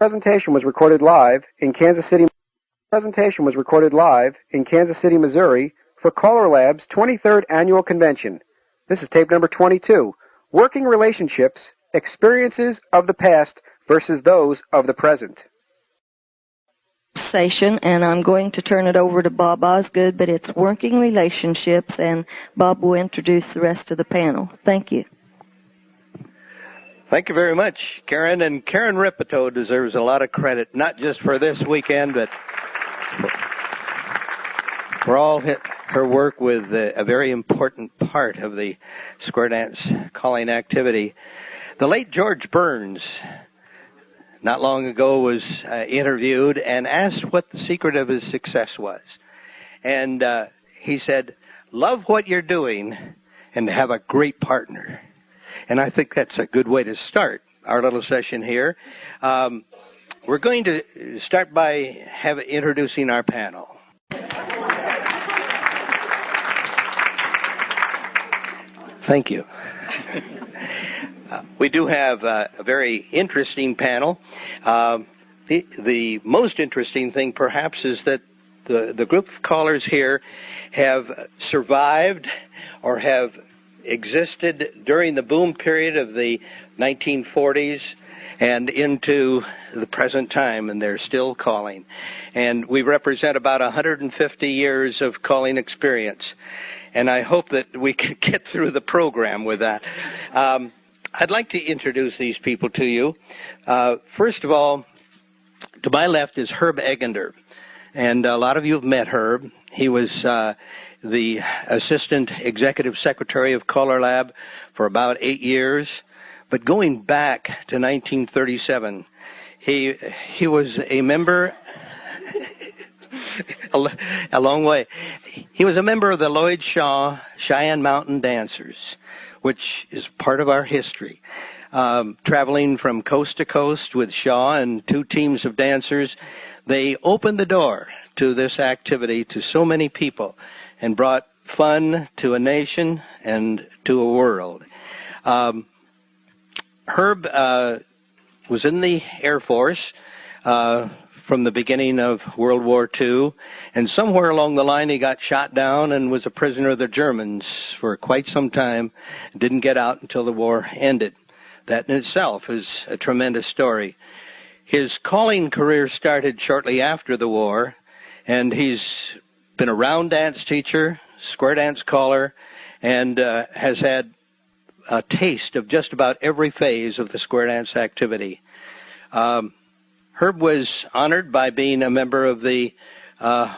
Presentation was recorded live in Kansas City. Presentation was recorded live in Kansas City, Missouri for CALLERLAB's 23rd Annual Convention. This is tape number 22, Working Relationships, Experiences of the Past versus Those of the Present. And I'm going to turn it over to Bob Osgood, but it's Working Relationships, and Bob will introduce the rest of the panel. Thank you. Thank you very much, Karen. And Karen Ripito deserves a lot of credit, not just for this weekend, but for all her work with a very important part of the square dance calling activity. The late George Burns, not long ago, was interviewed and asked what the secret of his success was. And he said, love what you're doing and have a great partner. And I think that's a good way to start our little session here. We're going to start by introducing our panel. Thank you. We do have a very interesting panel. The most interesting thing, perhaps, is that the group of callers here have survived or have existed during the boom period of the 1940s and into the present time, and they're still calling. And we represent about 150 years of calling experience. And I hope that we can get through the program with that. I'd like to introduce these people to you. First of all, to my left is Herb Egender. And a lot of you have met Herb. He was the Assistant Executive Secretary of CALLERLAB for about 8 years. But going back to 1937, he was a member, a long way. He was a member of the Lloyd Shaw Cheyenne Mountain Dancers, which is part of our history. Traveling from coast to coast with Shaw and 2 teams of dancers, they opened the door to this activity to so many people and brought fun to a nation and to a world. Herb was in the Air Force from the beginning of World War II, and somewhere along the line he got shot down and was a prisoner of the Germans for quite some time, didn't get out until the war ended. That in itself is a tremendous story. His calling career started shortly after the war, and he's been a round dance teacher, square dance caller, and has had a taste of just about every phase of the square dance activity. Herb was honored by being a member of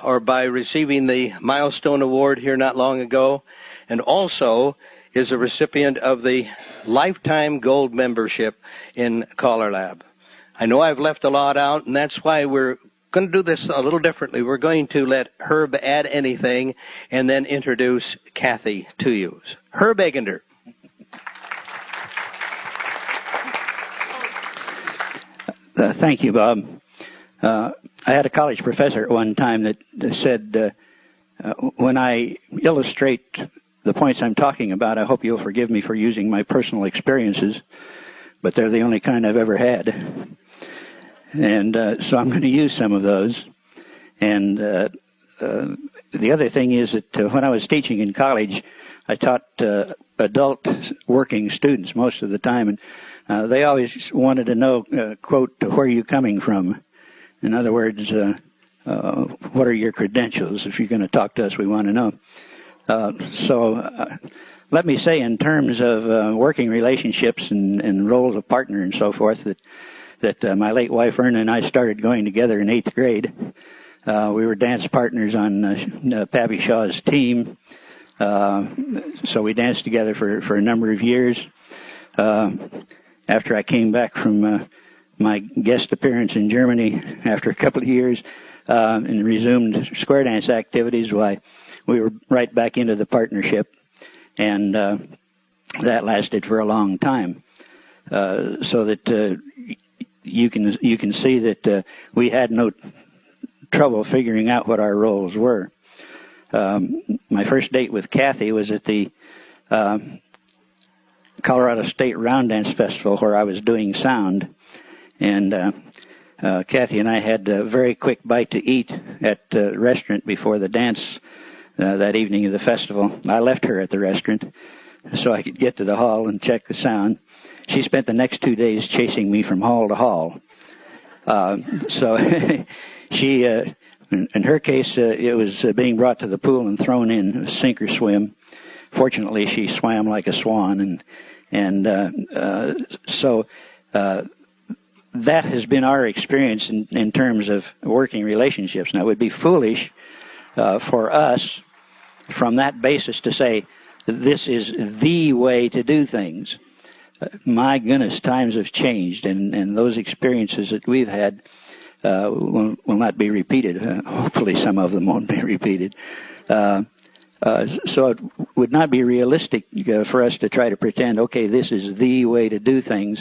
or by receiving the Milestone Award here not long ago, and also is a recipient of the Lifetime Gold membership in CALLERLAB. I know I've left a lot out, and that's why we're going to do this a little differently. We're going to let Herb add anything and then introduce Cathy to you. Herb Egender. Thank you, Bob. I had a college professor at one time that said, when I illustrate the points I'm talking about, I hope you'll forgive me for using my personal experiences, but they're the only kind I've ever had. And so I'm going to use some of those. And the other thing is that when I was teaching in college, I taught adult working students most of the time, and they always wanted to know, quote, where are you coming from? In other words, what are your credentials? If you're going to talk to us, we want to know. So let me say, in terms of working relationships and roles of partner and so forth, that my late wife Erna and I started going together in 8th grade. We were dance partners on Pabby Shaw's team, so we danced together for a number of years. After I came back from my guest appearance in Germany after a couple of years and resumed square dance activities, why, we were right back into the partnership, and that lasted for a long time. So that you can see that we had no trouble figuring out what our roles were. My first date with Cathy was at the Colorado State Round Dance Festival, where I was doing sound, and Cathy and I had a very quick bite to eat at the restaurant before the dance that evening of the festival. I left her at the restaurant so I could get to the hall and check the sound. She spent the next 2 days chasing me from hall to hall. So she, in her case, it was being brought to the pool and thrown in, sink or swim. Fortunately, she swam like a swan, so that has been our experience in terms of working relationships. Now, it would be foolish for us from that basis to say that this is the way to do things. My goodness, times have changed, and those experiences that we've had will not be repeated. Hopefully some of them won't be repeated. So it would not be realistic for us to try to pretend, okay, this is the way to do things.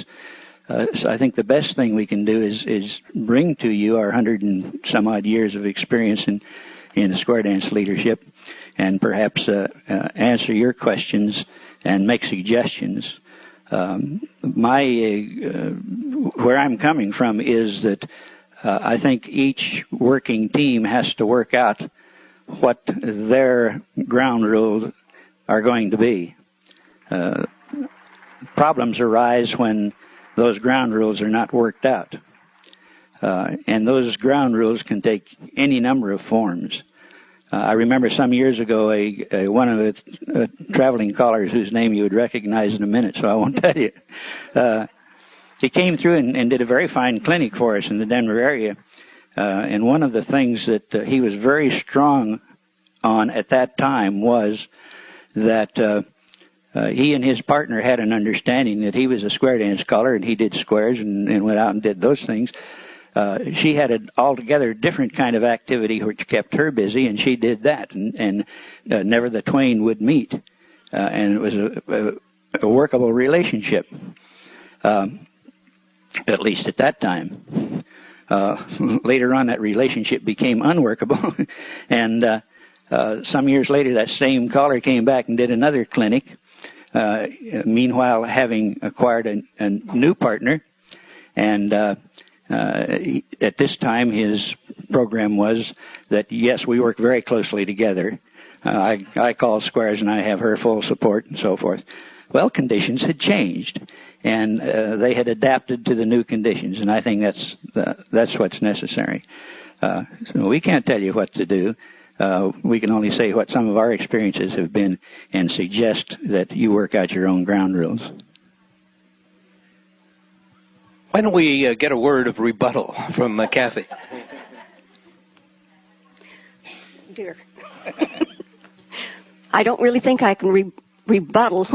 So I think the best thing we can do is bring to you our 100 and some odd years of experience in square dance leadership, and perhaps answer your questions and make suggestions. Where I'm coming from is that I think each working team has to work out what their ground rules are going to be. Problems arise when those ground rules are not worked out. And those ground rules can take any number of forms. I remember some years ago one of the traveling callers whose name you would recognize in a minute, so I won't tell you. He came through and did a very fine clinic for us in the Denver area. And one of the things that he was very strong on at that time was that he and his partner had an understanding that he was a square dance caller and he did squares and went out and did those things. She had an altogether different kind of activity which kept her busy, and she did that, and never the twain would meet. And it was a workable relationship, at least at that time. Later on, that relationship became unworkable, and some years later, that same caller came back and did another clinic, meanwhile having acquired a new partner, and at this time, his program was that, yes, we work very closely together. I call squares and I have her full support and so forth. Well, conditions had changed, and they had adapted to the new conditions, and I think that's what's necessary. So we can't tell you what to do. We can only say what some of our experiences have been and suggest that you work out your own ground rules. Why don't we get a word of rebuttal from Cathy? Dear. I don't really think I can rebuttal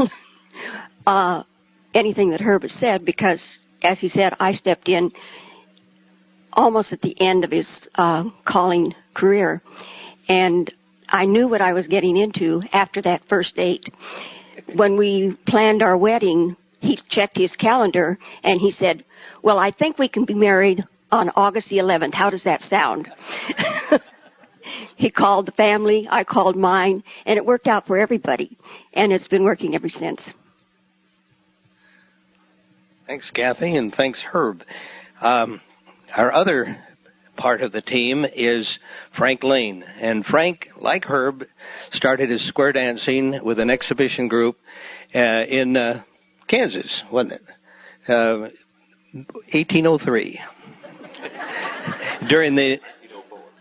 anything that Herb has said, because, as he said, I stepped in almost at the end of his calling career, and I knew what I was getting into after that first date. When we planned our wedding, he checked his calendar, and he said, well, I think we can be married on August the 11th. How does that sound? He called the family, I called mine, and it worked out for everybody. And it's been working ever since. Thanks, Cathy, and thanks, Herb. Our other part of the team is Frank Lane. And Frank, like Herb, started his square dancing with an exhibition group in Kansas, wasn't it? 1803, during the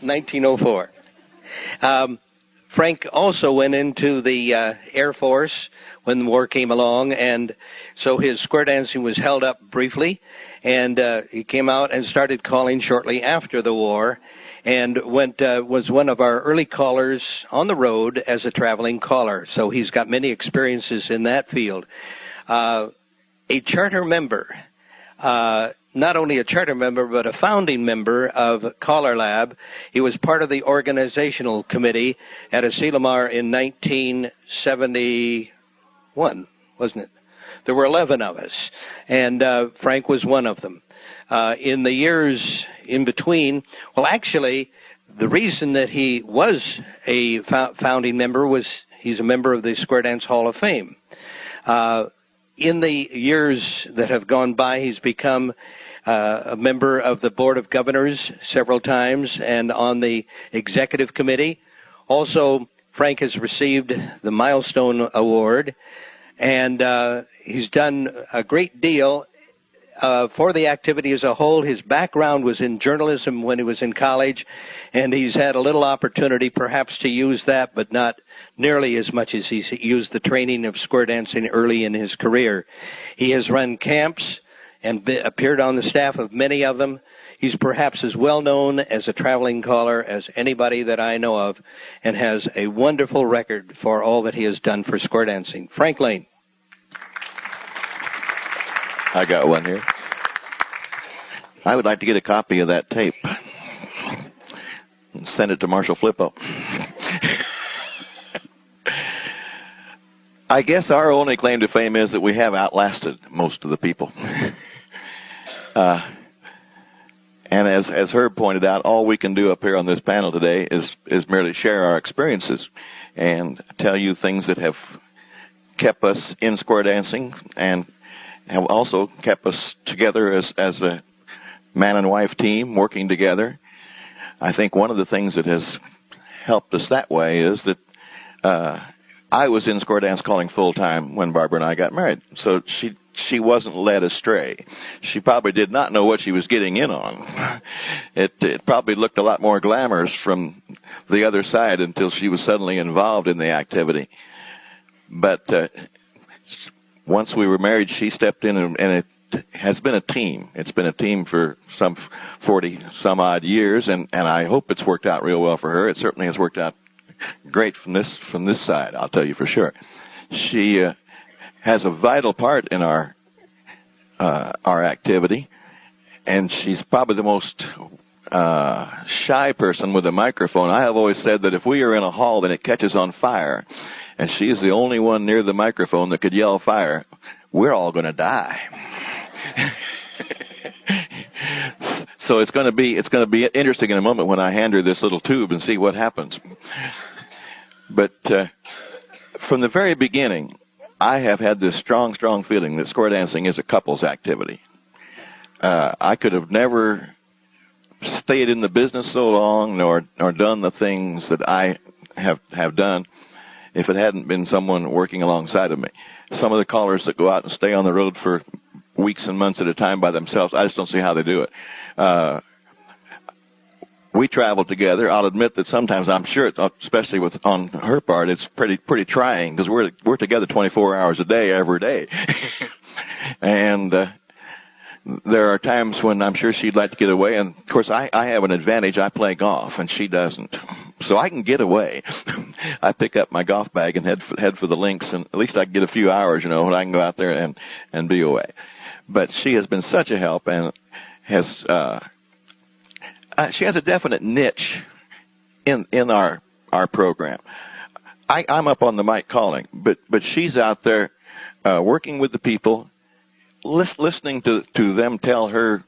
1904. Frank also went into the Air Force when the war came along, and so his square dancing was held up briefly, and he came out and started calling shortly after the war, and was one of our early callers on the road as a traveling caller. So he's got many experiences in that field. A charter member. Not only a charter member, but a founding member of CALLERLAB. He was part of the organizational committee at Asilomar in 1971, wasn't it? There were 11 of us, and Frank was one of them. In the years in between, well, actually, the reason that he was a founding member was he's a member of the Square Dance Hall of Fame. in the years that have gone by, he's become a member of the Board of Governors several times and on the Executive Committee. Also, Frank has received the Milestone Award, and he's done a great deal for the activity as a whole. His background was in journalism when he was in college, and he's had a little opportunity perhaps to use that, but not nearly as much as he's used the training of square dancing early in his career. He has run camps and appeared on the staff of many of them. He's perhaps as well known as a traveling caller as anybody that I know of, and has a wonderful record for all that he has done for square dancing. Frank Lane. I got one here. I would like to get a copy of that tape and send it to Marshall Flippo. I guess our only claim to fame is that we have outlasted most of the people. And as Herb pointed out, all we can do up here on this panel today is merely share our experiences and tell you things that have kept us in square dancing and have also kept us together as a man and wife team working together. I think one of the things that has helped us that way is that I was in square dance calling full time when Barbara and I got married, so she wasn't led astray. She probably did not know what she was getting in on. It probably looked a lot more glamorous from the other side until she was suddenly involved in the activity. But once we were married, she stepped in, and it has been a team. It's been a team for some 40-some-odd years, and I hope it's worked out real well for her. It certainly has worked out great from this side, I'll tell you for sure. She has a vital part in our activity, and she's probably the most shy person with a microphone. I have always said that if we are in a hall and it catches on fire, and she is the only one near the microphone that could yell fire, we're all going to die. So it's going to be interesting in a moment when I hand her this little tube and see what happens. But from the very beginning, I have had this strong feeling that square dancing is a couples activity. I could have never stayed in the business so long nor done the things that I have done if it hadn't been someone working alongside of me. Some of the callers that go out and stay on the road for weeks and months at a time by themselves, I just don't see how they do it. We travel together. I'll admit that sometimes, I'm sure, especially on her part, it's pretty trying because we're together 24 hours a day, every day. And there are times when I'm sure she'd like to get away. And, of course, I have an advantage. I play golf, and she doesn't. So I can get away. I pick up my golf bag and head for the links, and at least I can get a few hours, when I can go out there and be away. But she has been such a help and has she has a definite niche in our program. I'm up on the mic calling, but she's out there working with the people, listening to them tell her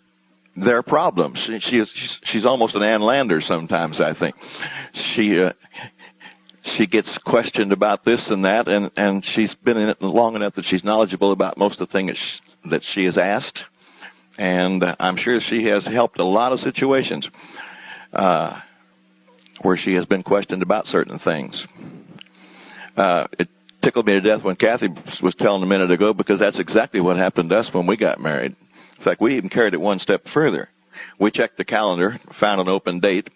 their problems. She's almost an Ann Lander sometimes, I think. She gets questioned about this and that, and she's been in it long enough that she's knowledgeable about most of the things that she is asked. And I'm sure she has helped a lot of situations where she has been questioned about certain things. It tickled me to death when Kathy was telling a minute ago, because that's exactly what happened to us when we got married. In fact, we even carried it one step further. We checked the calendar, found an open date,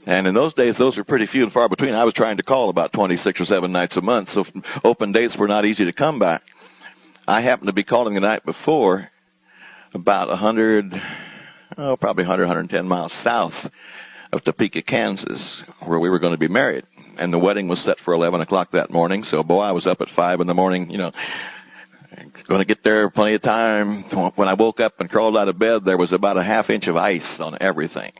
and in those days, those were pretty few and far between. I was trying to call about 26 or 7 nights a month, so open dates were not easy to come by. I happened to be calling the night before about probably 110 miles south of Topeka, Kansas, where we were going to be married. And the wedding was set for 11 o'clock that morning, so boy, I was up at 5 in the morning, going to get there plenty of time. When I woke up and crawled out of bed, there was about a half inch of ice on everything.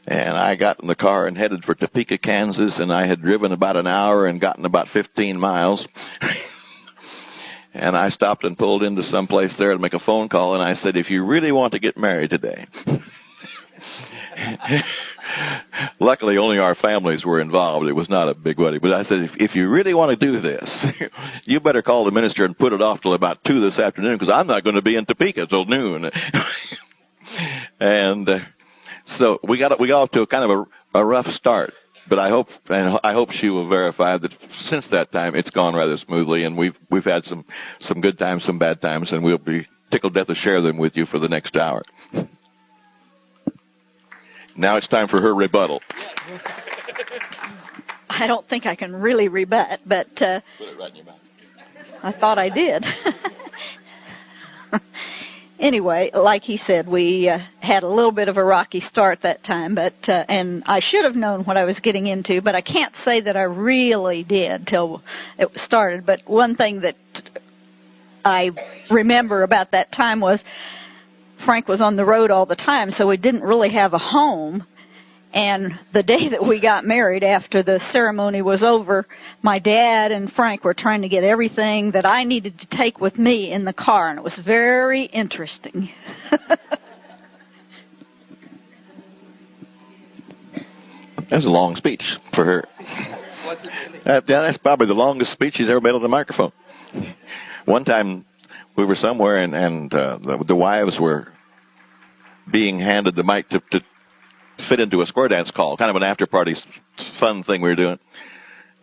And I got in the car and headed for Topeka, Kansas, and I had driven about an hour and gotten about 15 miles. And I stopped and pulled into some place there to make a phone call, and I said, if you really want to get married today, Luckily, only our families were involved. It was not a big wedding. But I said, if you really want to do this, you better call the minister and put it off till about 2 this afternoon, because I'm not going to be in Topeka till noon. And so we got off to a kind of a rough start. But I hope she will verify that since that time it's gone rather smoothly, and we've had some good times, some bad times, and we'll be tickled death to share them with you for the next hour. Now it's time for her rebuttal. I don't think I can really rebut, but put it right in your mouth. I thought I did. Anyway, like he said, we had a little bit of a rocky start that time, but and I should have known what I was getting into, but I can't say that I really did till it started. But one thing that I remember about that time was Frank was on the road all the time, so we didn't really have a home. And the day that we got married, after the ceremony was over, my dad and Frank were trying to get everything that I needed to take with me in the car, and it was very interesting. That's a long speech for her. That's probably the longest speech she's ever made on the microphone. One time we were somewhere, and the wives were being handed the mic to fit into a square dance call, kind of an after-party fun thing we were doing.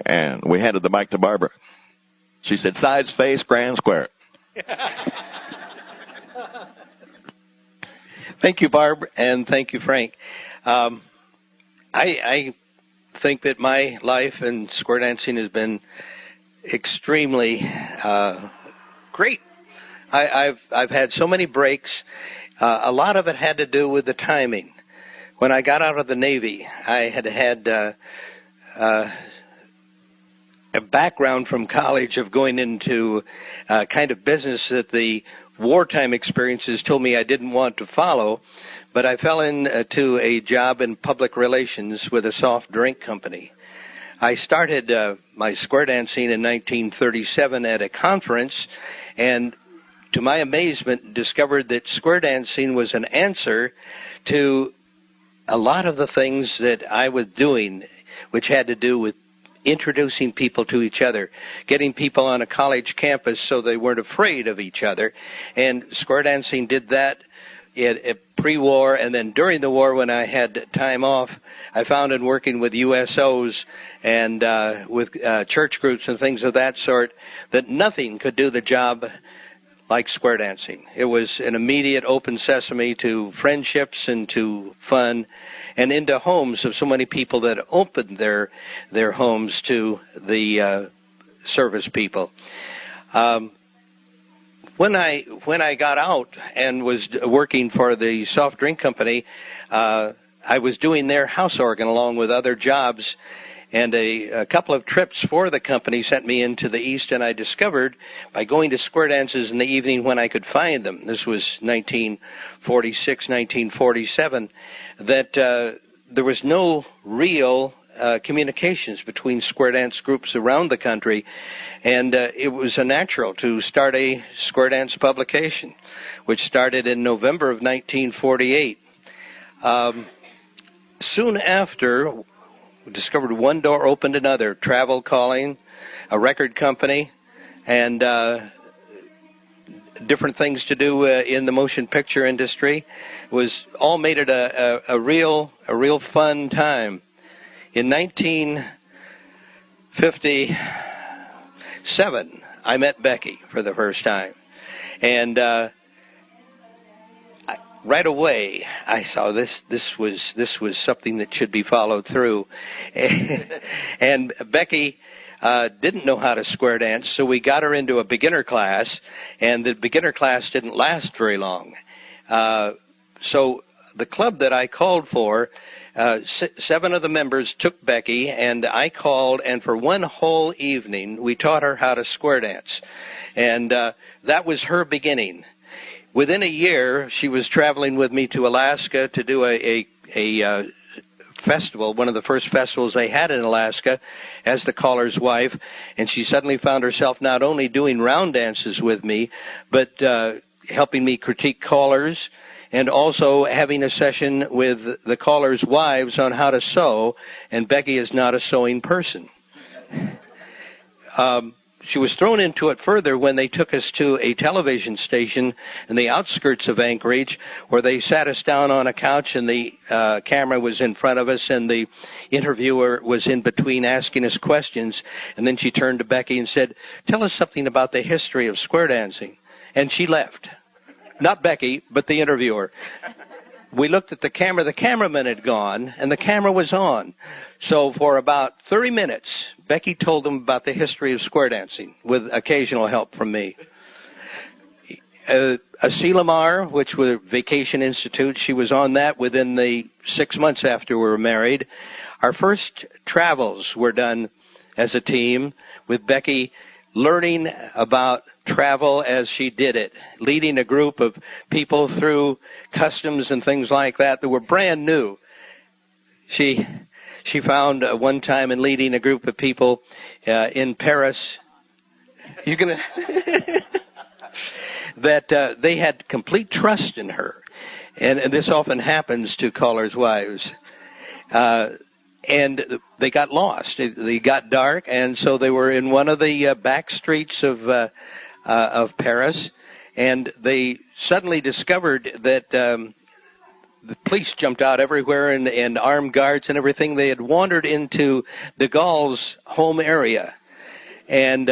And we handed the mic to Barbara. She said, sides, face, grand, square. Thank you, Barb, and thank you, Frank. I think that my life in square dancing has been extremely great. I've had so many breaks. A lot of it had to do with the timing. When I got out of the Navy, I had a background from college of going into kind of business that the wartime experiences told me I didn't want to follow, but I fell into a job in public relations with a soft drink company. I started my square dancing in 1937 at a conference, and to my amazement, discovered that square dancing was an answer to a lot of the things that I was doing, which had to do with introducing people to each other, getting people on a college campus so they weren't afraid of each other. And square dancing did that pre-war, and then during the war when I had time off, I found in working with USOs and with church groups and things of that sort that nothing could do the job like square dancing. It was an immediate open sesame to friendships and to fun and into homes of so many people that opened their homes to the service people. When I got out and was working for the soft drink company, I was doing their house organ along with other jobs, and a couple of trips for the company sent me into the East, and I discovered by going to square dances in the evening when I could find them, this was 1946, 1947, that there was no real communications between square dance groups around the country, and it was a natural to start a square dance publication, which started in November of 1948. Soon after, we discovered one door opened another, travel calling, a record company, and different things to do in the motion picture industry. Was all made it a real fun time. In 1957, I met Becky for the first time, and right away I saw this was something that should be followed through. And Becky didn't know how to square dance, so we got her into a beginner class, and the beginner class didn't last very long. So the club that I called for, 7 of the members took Becky, and I called, and for one whole evening we taught her how to square dance. And that was her beginning. Within a year, she was traveling with me to Alaska to do a festival, one of the first festivals they had in Alaska, as the caller's wife, and she suddenly found herself not only doing round dances with me, but helping me critique callers and also having a session with the callers' wives on how to sew, and Becky is not a sewing person. She was thrown into it further when they took us to a television station in the outskirts of Anchorage, where they sat us down on a couch and the camera was in front of us and the interviewer was in between asking us questions. And then she turned to Becky and said, "Tell us something about the history of square dancing." And she left. Not Becky, but the interviewer. We looked at the camera. The cameraman had gone, and the camera was on. So for about 30 minutes, Becky told them about the history of square dancing, with occasional help from me. Lamar, which was Vacation Institute, she was on that within the 6 months after we were married. Our first travels were done as a team, with Becky learning about travel as she did it, leading a group of people through customs and things like that were brand new. She found one time in leading a group of people in Paris, you're gonna that they had complete trust in her, and this often happens to callers' wives. And they got lost. They got dark, and so they were in one of the back streets of Paris, and they suddenly discovered that the police jumped out everywhere and armed guards and everything. They had wandered into de Gaulle's home area, and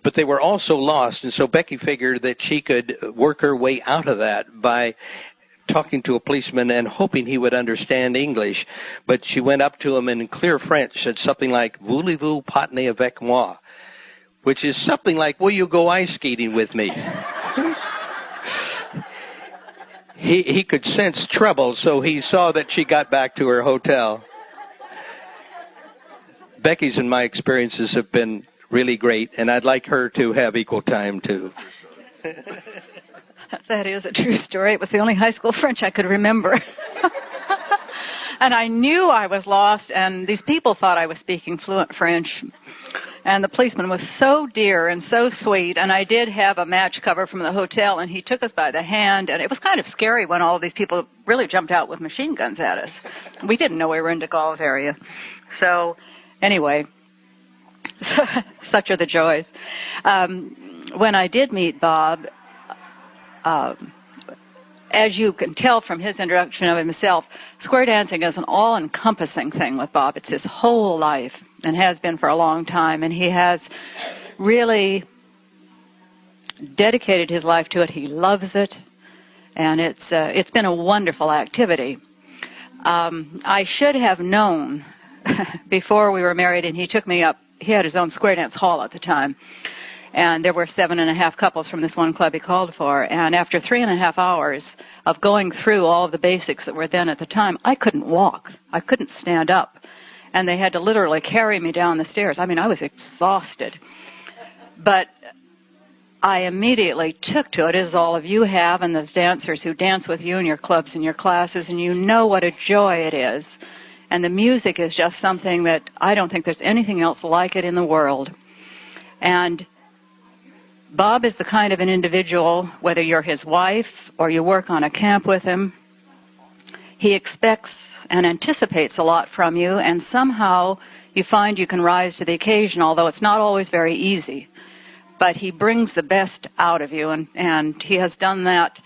but they were also lost, and so Becky figured that she could work her way out of that by talking to a policeman and hoping he would understand English. But she went up to him in clear French, said something like, "Voulez-vous patiner avec moi?" which is something like, "Will you go ice skating with me?" He could sense trouble, so he saw that she got back to her hotel. Becky's and my experiences have been really great, and I'd like her to have equal time, too. That is a true story. It was the only high school French I could remember. And I knew I was lost, and these people thought I was speaking fluent French. And the policeman was so dear and so sweet, and I did have a match cover from the hotel, and he took us by the hand, and it was kind of scary when all of these people really jumped out with machine guns at us. We didn't know we were in de Gaulle's area. So, anyway, such are the joys. When I did meet Bob, as you can tell from his introduction of himself, square dancing is an all-encompassing thing with Bob. It's his whole life and has been for a long time, and he has really dedicated his life to it. He loves it, and it's been a wonderful activity. I should have known before we were married, and he took me up. He had his own square dance hall at the time. And there were 7.5 couples from this one club he called for. And after 3.5 hours of going through all of the basics that were then at the time, I couldn't walk. I couldn't stand up. And they had to literally carry me down the stairs. I mean, I was exhausted. But I immediately took to it, as all of you have, and those dancers who dance with you in your clubs and your classes, and you know what a joy it is. And the music is just something that I don't think there's anything else like it in the world. And Bob is the kind of an individual, whether you're his wife or you work on a camp with him, he expects and anticipates a lot from you, and somehow you find you can rise to the occasion, although it's not always very easy. But he brings the best out of you, and he has done that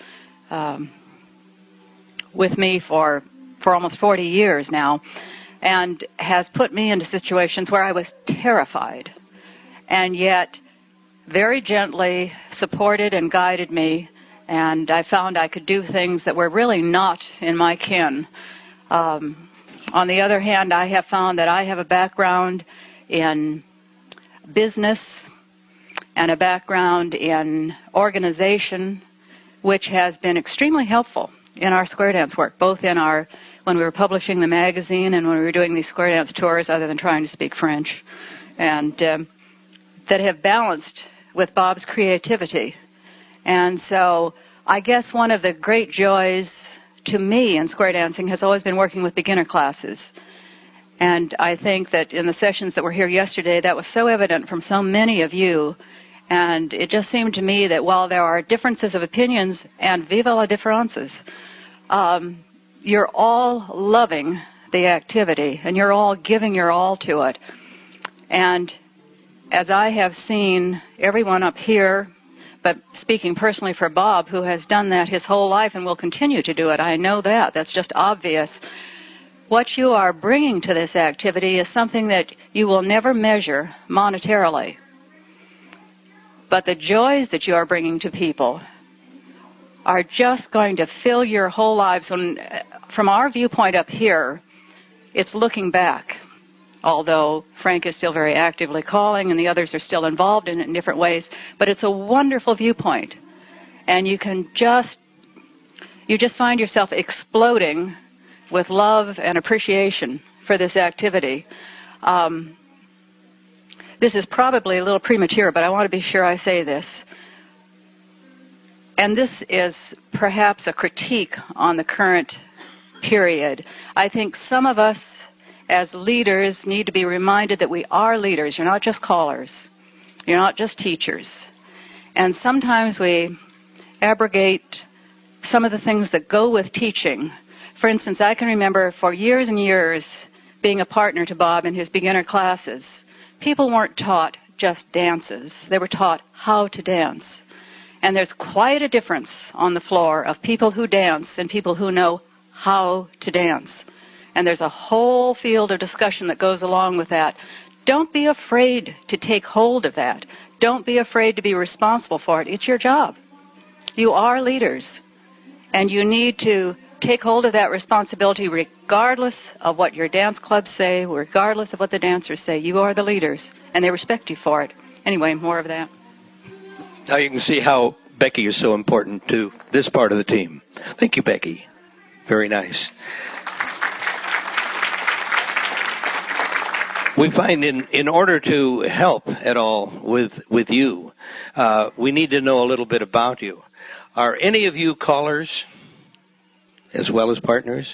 with me for almost 40 years now, and has put me into situations where I was terrified, and yet very gently supported and guided me, and I found I could do things that were really not in my ken. On the other hand, I have found that I have a background in business and a background in organization, which has been extremely helpful in our square dance work, both in when we were publishing the magazine and when we were doing these square dance tours, other than trying to speak French, and that have balanced with Bob's creativity. And so I guess one of the great joys to me in square dancing has always been working with beginner classes. And I think that in the sessions that were here yesterday, that was so evident from so many of you. And it just seemed to me that while there are differences of opinions, and vive la différences, you're all loving the activity, and you're all giving your all to it. And as I have seen everyone up here, but speaking personally for Bob, who has done that his whole life and will continue to do it, I know that. That's just obvious. What you are bringing to this activity is something that you will never measure monetarily. But the joys that you are bringing to people are just going to fill your whole lives. When, from our viewpoint up here, it's looking back. Although Frank is still very actively calling and the others are still involved in it in different ways. But it's a wonderful viewpoint. And you just find yourself exploding with love and appreciation for this activity. This is probably a little premature, but I want to be sure I say this. And this is perhaps a critique on the current period. I think some of us as leaders need to be reminded that we are leaders. You're not just callers. You're not just teachers. And sometimes we abrogate some of the things that go with teaching. For instance, I can remember for years and years being a partner to Bob in his beginner classes. People weren't taught just dances. They were taught how to dance. And there's quite a difference on the floor of people who dance and people who know how to dance. And there's a whole field of discussion that goes along with that. Don't be afraid to take hold of that. Don't be afraid to be responsible for it. It's your job. You are leaders. And you need to take hold of that responsibility regardless of what your dance clubs say, regardless of what the dancers say. You are the leaders, and they respect you for it. Anyway, more of that. Now you can see how Becky is so important to this part of the team. Thank you, Becky. Very nice. We find in order to help at all with you, we need to know a little bit about you. Are any of you callers as well as partners?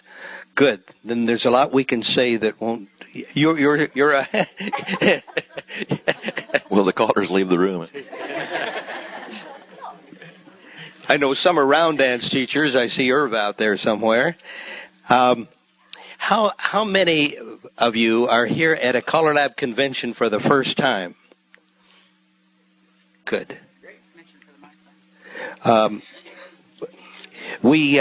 Good. Then there's a lot we can say that won't. You're a. Will the callers leave the room? I know some are round dance teachers. I see Herb out there somewhere. How many of you are here at a CALLERLAB convention for the first time? Good. We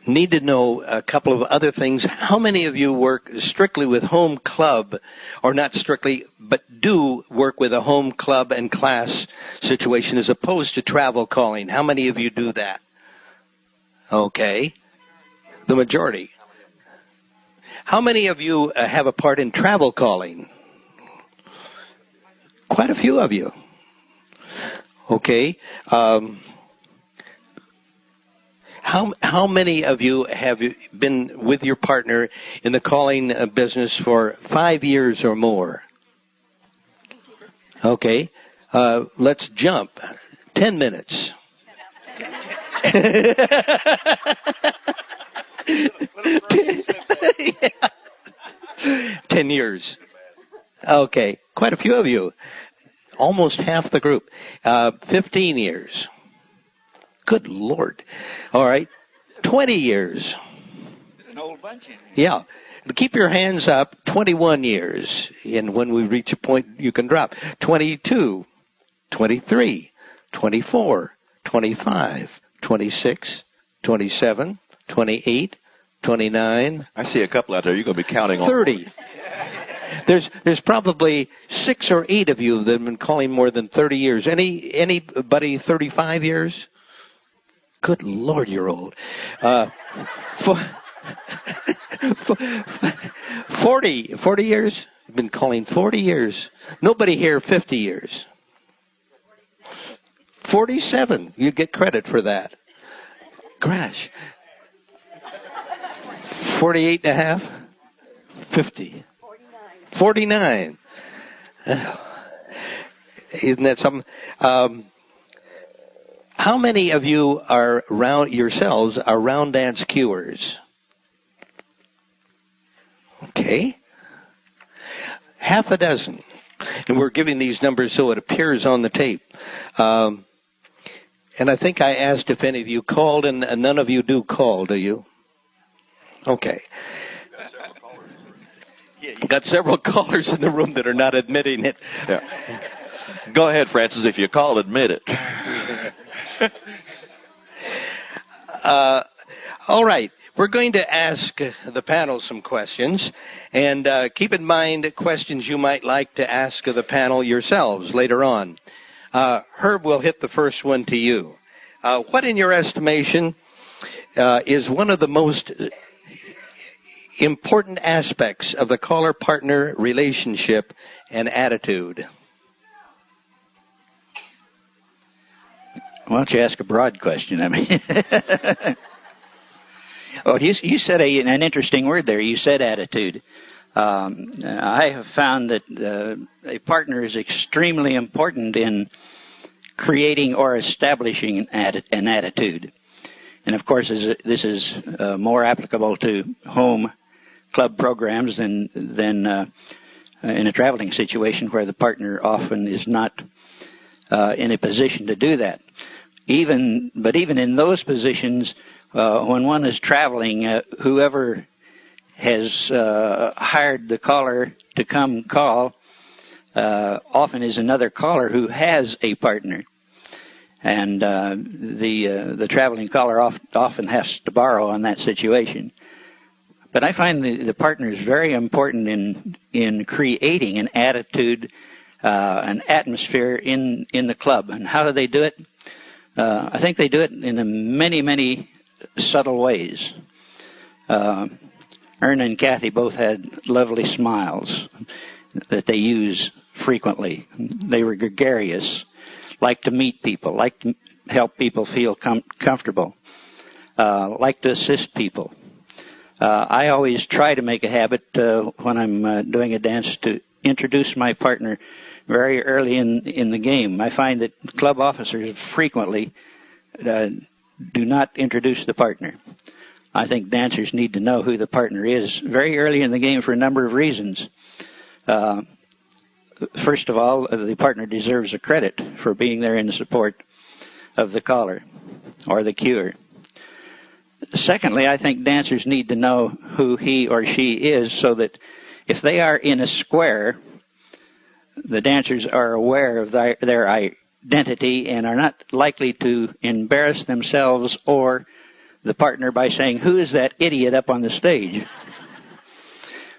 need to know a couple of other things. How many of you work strictly with home club, or not strictly, but do work with a home club and class situation as opposed to travel calling? How many of you do that? Okay. The majority. How many of you have a part in travel calling? Quite a few of you. Okay. How many of you have been with your partner in the calling business for 5 years or more? Okay. Let's jump. 10 minutes. 10 years. Okay. Quite a few of you. Almost half the group. 15 years. Good Lord. All right. 20 years. There's an old bunch in here. Yeah. Keep your hands up. 21 years. And when we reach a point, you can drop. 22, 23, 24, 25, 26, 27, 28, 29. I see a couple out there. You're going to be counting on 30. There's probably 6 or 8 of you that have been calling more than 30 years. Anybody 35 years? Good Lord, you're old. 40 years? You've been calling 40 years. Nobody here 50 years. 47. You get credit for that. Gosh. 48 and a half? 50. 49. Isn't that something? How many of you are yourselves are round dance cuers? Okay. Half a dozen. And we're giving these numbers so it appears on the tape. And I think I asked if any of you called, and none of you do call, do you? Okay. You got several callers in the room that are not admitting it. Yeah. Go ahead, Francis. If you call, admit it. All right. We're going to ask the panel some questions, and keep in mind questions you might like to ask of the panel yourselves later on. Herb will hit the first one to you. What, in your estimation, is one of the most important aspects of the caller-partner relationship and attitude? Why don't you ask a broad question? I mean, oh, you said an interesting word there. You said attitude. I have found that a partner is extremely important in creating or establishing an attitude. And of course, this is more applicable to home club programs than in a traveling situation where the partner often is not in a position to do that. But even in those positions, when one is traveling, whoever has hired the caller to come call often is another caller who has a partner. And the traveling caller often has to borrow on that situation. But I find the partner is very important in creating an attitude, an atmosphere in the club. And how do they do it? I think they do it in many, many subtle ways. Erna and Kathy both had lovely smiles that they use frequently. They were gregarious, liked to meet people, liked to help people feel comfortable, liked to assist people. I always try to make a habit when I'm doing a dance to introduce my partner very early in the game. I find that club officers frequently do not introduce the partner. I think dancers need to know who the partner is very early in the game for a number of reasons. First of all, the partner deserves a credit for being there in support of the caller or the cuer. Secondly, I think dancers need to know who he or she is so that if they are in a square, the dancers are aware of their identity and are not likely to embarrass themselves or the partner by saying, "Who is that idiot up on the stage?"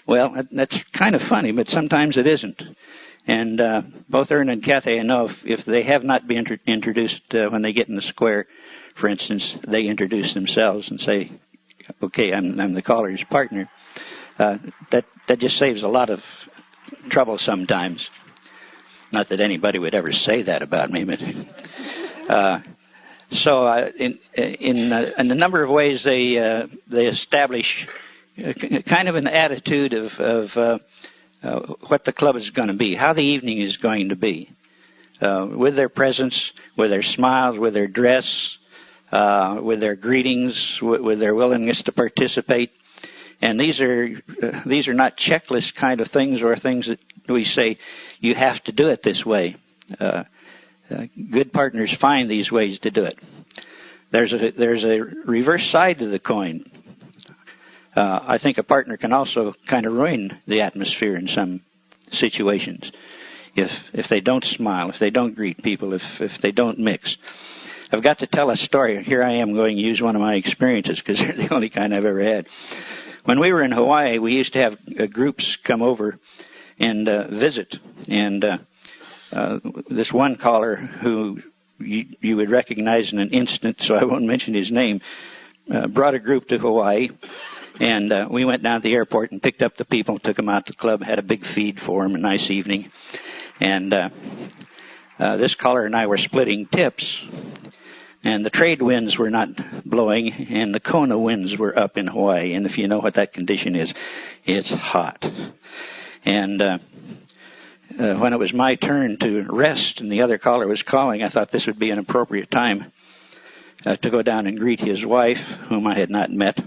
Well, that's kind of funny, but sometimes it isn't. And both Erna and Kathy, I know if they have not been introduced when they get in the square, for instance, they introduce themselves and say, "Okay, I'm the caller's partner." That just saves a lot of trouble sometimes. Not that anybody would ever say that about me, but in a number of ways they establish kind of an attitude of what the club is going to be, how the evening is going to be, with their presence, with their smiles, with their dress, with their greetings, with their willingness to participate. And these are not checklist kind of things or things that we say you have to do it this way. Good partners find these ways to do it. There's a reverse side to the coin. I think a partner can also kind of ruin the atmosphere in some situations if they don't smile, if they don't greet people, if they don't mix. I've got to tell a story. Here I am going to use one of my experiences because they're the only kind I've ever had. When we were in Hawaii, we used to have groups come over and visit. And this one caller who you would recognize in an instant, so I won't mention his name, brought a group to Hawaii. And we went down to the airport and picked up the people, took them out to the club, had a big feed for them, a nice evening. And this caller and I were splitting tips. And the trade winds were not blowing, and the Kona winds were up in Hawaii. And if you know what that condition is, it's hot. And when it was my turn to rest and the other caller was calling, I thought this would be an appropriate time to go down and greet his wife, whom I had not met,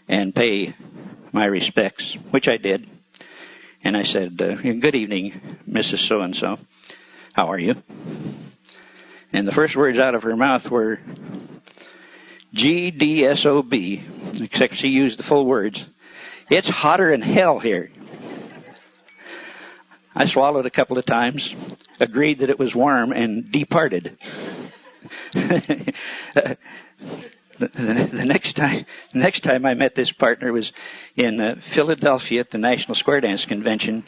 and pay my respects, which I did. And I said, "Good evening, Mrs. So-and-so. How are you?" And the first words out of her mouth were GDSOB, except she used the full words. It's hotter than hell here. I swallowed a couple of times, agreed that it was warm, and departed. The next time I met this partner was in Philadelphia at the National Square Dance Convention,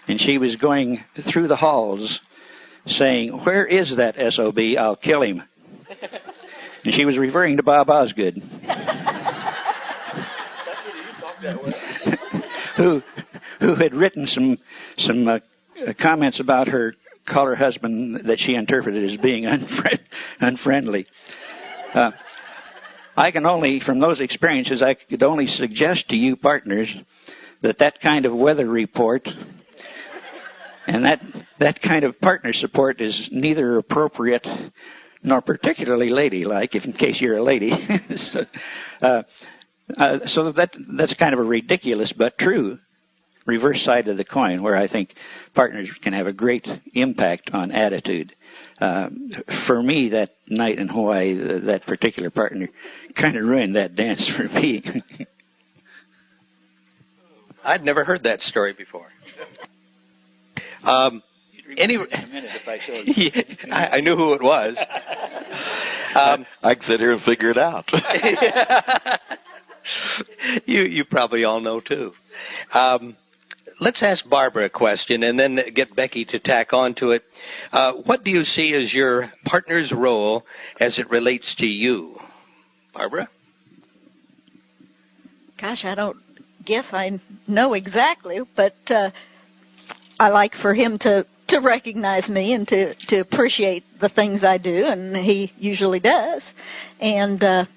and she was going through the halls saying, "Where is that SOB? I'll kill him." And she was referring to Bob Osgood, who had written some comments about her caller husband that she interpreted as being unfriendly. I can only, from those experiences, I could only suggest to you partners that kind of weather report and that kind of partner support is neither appropriate nor particularly ladylike, if in case you're a lady. So that's kind of a ridiculous but true reverse side of the coin, where I think partners can have a great impact on attitude. For me, that night in Hawaii, that particular partner kind of ruined that dance for me. I'd never heard that story before. I knew who it was. I can sit here and figure it out. You probably all know too. Let's ask Barbara a question and then get Becky to tack on to it. What do you see as your partner's role as it relates to you? Barbara? Gosh, I don't guess I know exactly, but I like for him to recognize me and to appreciate the things I do, and he usually does. And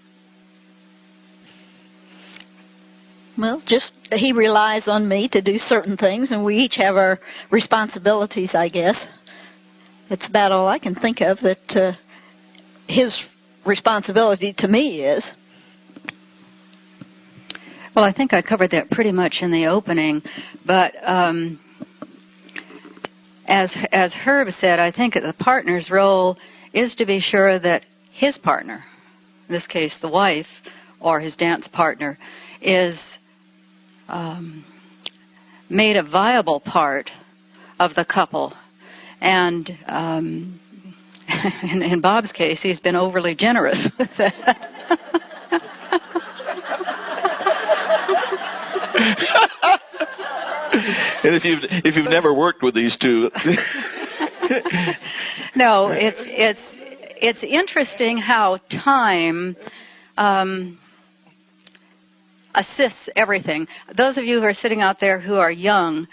well, just he relies on me to do certain things, and we each have our responsibilities, I guess. That's about all I can think of that his responsibility to me is. Well, I think I covered that pretty much in the opening, but as Herb said, I think the partner's role is to be sure that his partner, in this case the wife or his dance partner, is made a viable part of the couple. And in Bob's case, he's been overly generous with that. And if you've never worked with these two, no, it's interesting how time assists everything. Those of you who are sitting out there who are young,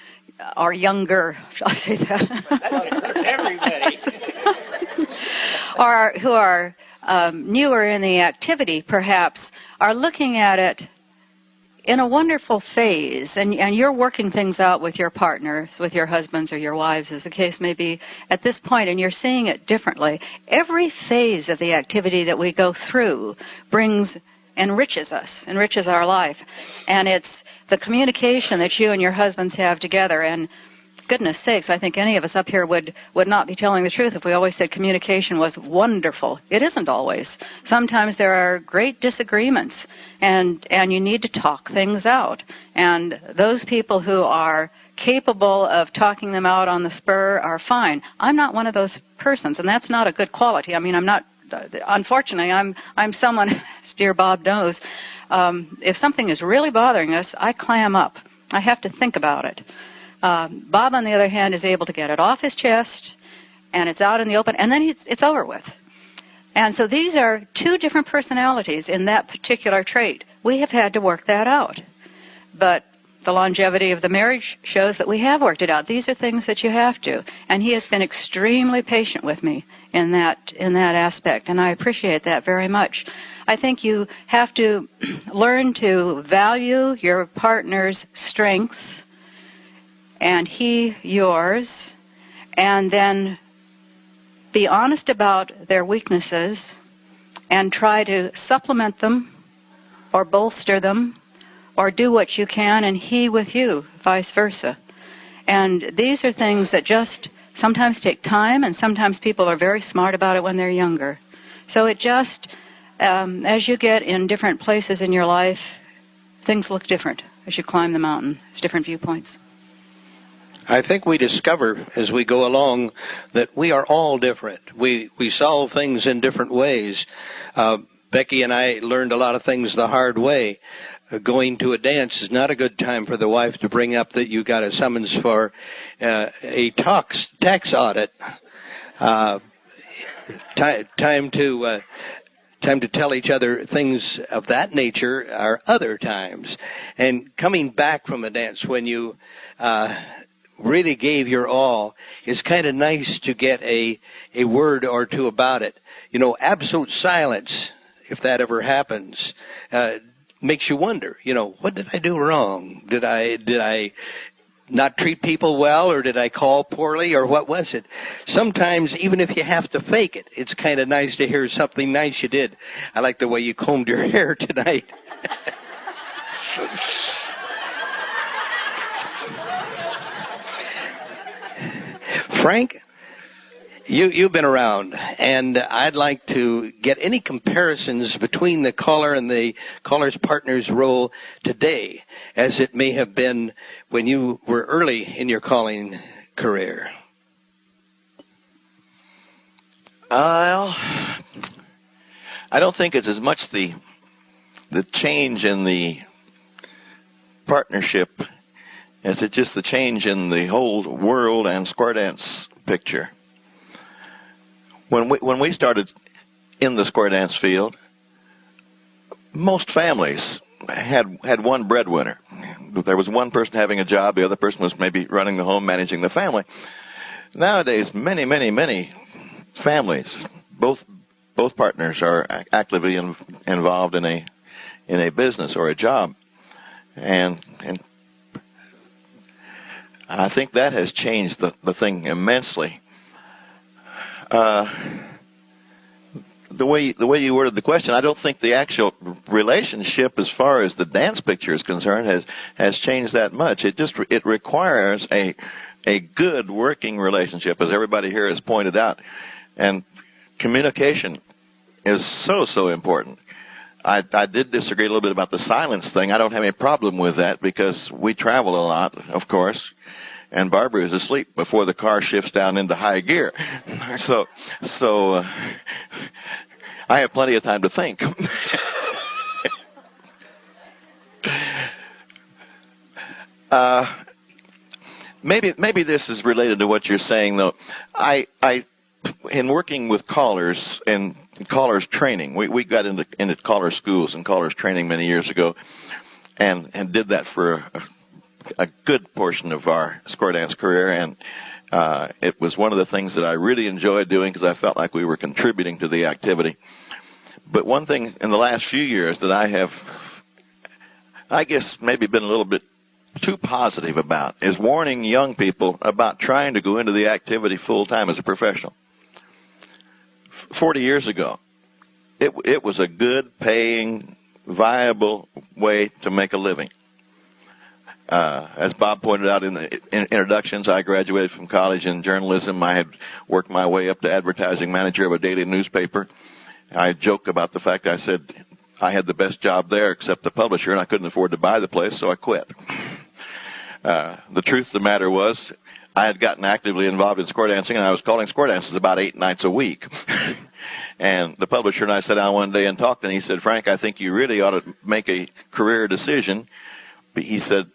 or younger, shall I say that? Everybody. Or who are newer in the activity, perhaps, are looking at it in a wonderful phase, and you're working things out with your partners, with your husbands or your wives, as the case may be, at this point, and you're seeing it differently. Every phase of the activity that we go through enriches us, enriches our life. And it's the communication that you and your husbands have together. And goodness sakes, I think any of us up here would not be telling the truth if we always said communication was wonderful. It isn't always. Sometimes there are great disagreements, and you need to talk things out. And those people who are capable of talking them out on the spur are fine. I'm not one of those persons, and that's not a good quality. I mean, I'm not. Unfortunately, I'm someone, as dear Bob knows, if something is really bothering us, I clam up. I have to think about it. Bob, on the other hand, is able to get it off his chest, and it's out in the open, and then it's over with. And so these are two different personalities in that particular trait. We have had to work that out. But the longevity of the marriage shows that we have worked it out. These are things that you have to. And he has been extremely patient with me in that aspect, and I appreciate that very much. I think you have to learn to value your partner's strengths and he yours, and then be honest about their weaknesses and try to supplement them or bolster them or do what you can and he with you, vice versa. And these are things that just sometimes take time, and sometimes people are very smart about it when they're younger. So it just, as you get in different places in your life, things look different as you climb the mountain. There's different viewpoints. I think we discover as we go along that we are all different. We solve things in different ways. Becky and I learned a lot of things the hard way. Going to a dance is not a good time for the wife to bring up that you got a summons for a tax audit. Time to tell each other things of that nature are other times. And coming back from a dance when you really gave your all is kind of nice to get a word or two about it. You know, absolute silence, if that ever happens, makes you wonder, you know, what did I do wrong? Did I not treat people well, or did I call poorly, or what was it? Sometimes, even if you have to fake it, it's kind of nice to hear something nice you did. I like the way you combed your hair tonight. Frank, you've been around, and I'd like to get any comparisons between the caller and the caller's partner's role today as it may have been when you were early in your calling career. Well, I don't think it's as much the change in the partnership as it's just the change in the whole world and square dance picture. When we started in the square dance field, most families had one breadwinner. There was one person having a job, the other person was maybe running the home, managing the family. Nowadays, many families, both partners are actively involved in a business or a job, and I think that has changed the thing immensely. The way you worded the question, I don't think the actual relationship as far as the dance picture is concerned has changed that much. It requires a good working relationship, as everybody here has pointed out, and communication is so important. I did disagree a little bit about the silence thing. I don't have any problem with that because we travel a lot, of course, and Barbara is asleep before the car shifts down into high gear. So I have plenty of time to think. Maybe this is related to what you're saying, though. I in working with callers and callers training, we got into caller schools and callers training many years ago, and did that for a good portion of our square dance career, and it was one of the things that I really enjoyed doing because I felt like we were contributing to the activity. But one thing in the last few years that I have, I guess, maybe been a little bit too positive about is warning young people about trying to go into the activity full time as a professional. 40 years ago, it was a good, paying, viable way to make a living. As Bob pointed out in the introductions, I graduated from college in journalism. I had worked my way up to advertising manager of a daily newspaper. I joke about the fact I said I had the best job there except the publisher, and I couldn't afford to buy the place, so I quit. The truth of the matter was I had gotten actively involved in square dancing, and I was calling square dances about 8 nights a week. And the publisher and I sat down one day and talked, and he said, "Frank, I think you really ought to make a career decision." But he said,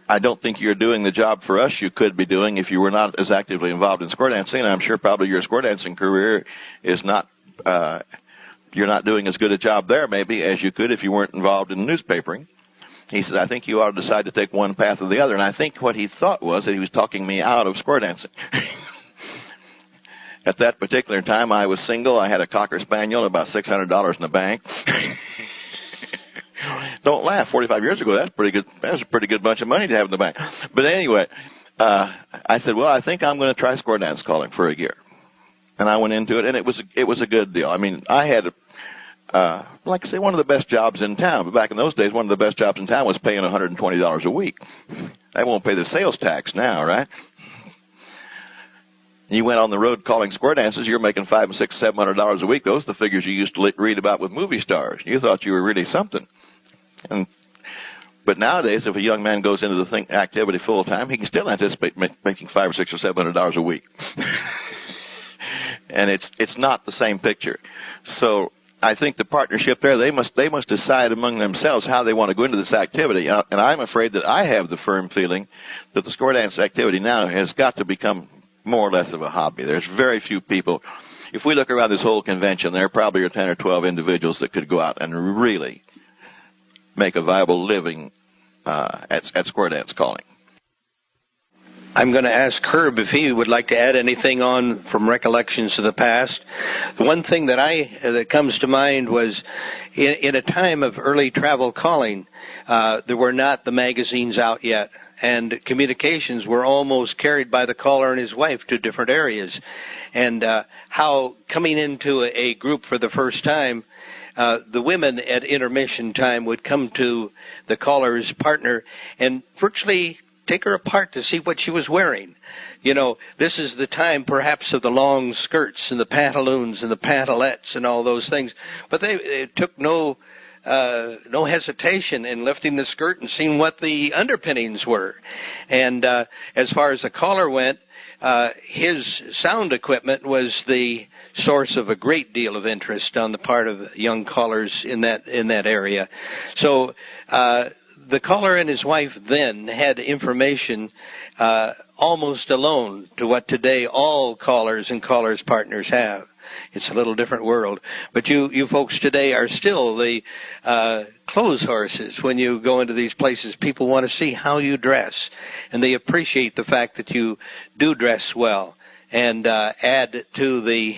"I don't think you're doing the job for us you could be doing if you were not as actively involved in square dancing, and I'm sure probably your square dancing career is not, you're not doing as good a job there maybe as you could if you weren't involved in newspapering." He said, "I think you ought to decide to take one path or the other." And I think what he thought was that he was talking me out of square dancing. At that particular time, I was single. I had a Cocker Spaniel and about $600 in the bank. Don't laugh. 45 years ago, that's pretty good. That's a pretty good bunch of money to have in the bank. But anyway, I said, "Well, I think I'm going to try square dance calling for a year." And I went into it, and it was a good deal. I mean, I had, like I say, one of the best jobs in town. But back in those days, one of the best jobs in town was paying $120 a week. They won't pay the sales tax now, right? and you went on the road calling square dances, you're making $500 and $600, $700 a week. Those are the figures you used to read about with movie stars. You thought you were really something. But nowadays, if a young man goes into the activity full time, he can still anticipate making $500 or $600 or $700 a week. And it's not the same picture. So I think the partnership there, they must decide among themselves how they want to go into this activity. And I'm afraid that I have the firm feeling that the square dance activity now has got to become more or less of a hobby. There's very few people. If we look around this whole convention, there probably are 10 or 12 individuals that could go out and really make a viable living at square dance calling. I'm going to ask Herb if he would like to add anything on from recollections of the past. The one thing that comes to mind was in a time of early travel calling, there were not the magazines out yet, and communications were almost carried by the caller and his wife to different areas. And how coming into a group for the first time, the women at intermission time would come to the caller's partner and virtually take her apart to see what she was wearing. You know, this is the time perhaps of the long skirts and the pantaloons and the pantalettes and all those things. But they took no hesitation in lifting the skirt and seeing what the underpinnings were. And as far as the caller went, his sound equipment was the source of a great deal of interest on the part of young callers in that area. So the caller and his wife then had information almost alone to what today all callers and callers' partners have. It's a little different world. But you folks today are still the clothes horses. When you go into these places, people want to see how you dress, and they appreciate the fact that you do dress well and add to the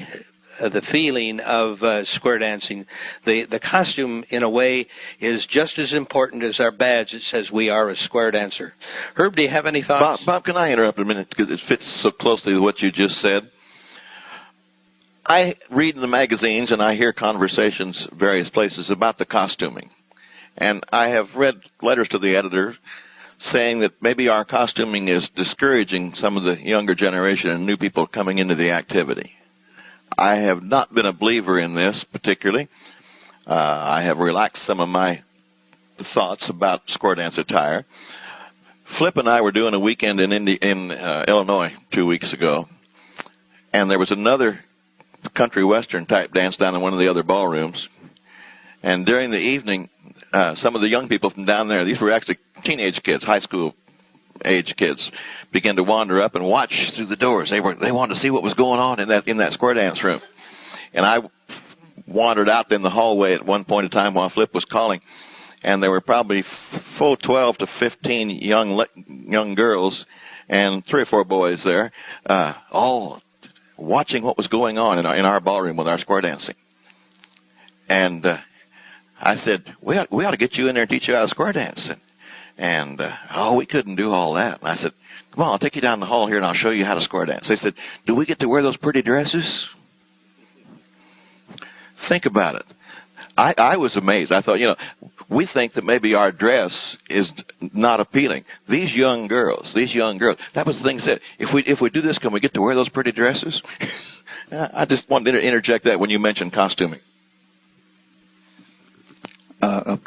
feeling of square dancing. The costume, in a way, is just as important as our badge that says we are a square dancer. Herb, do you have any thoughts? Bob, can I interrupt a minute because it fits so closely with what you just said? I read in the magazines and I hear conversations various places about the costuming. And I have read letters to the editor saying that maybe our costuming is discouraging some of the younger generation and new people coming into the activity. I have not been a believer in this particularly. I have relaxed some of my thoughts about square dance attire. Flip and I were doing a weekend in Illinois 2 weeks ago, and there was another country western type dance down in one of the other ballrooms. And during the evening, some of the young people from down there, these were actually teenage kids, high school age kids, began to wander up and watch through the doors. They wanted to see what was going on in that square dance room. And I wandered out in the hallway at one point in time while Flip was calling, and there were probably full 12 to 15 young girls and 3 or 4 boys there, all watching what was going on in our ballroom with our square dancing. And I said, we ought to get you in there and teach you how to square dance. And we couldn't do all that. And I said, come on, I'll take you down the hall here and I'll show you how to square dance. They said, do we get to wear those pretty dresses? Think about it. I was amazed. I thought, we think that maybe our dress is not appealing. These young girls, that was the thing said. If we do this, can we get to wear those pretty dresses? I just wanted to interject that when you mentioned costuming.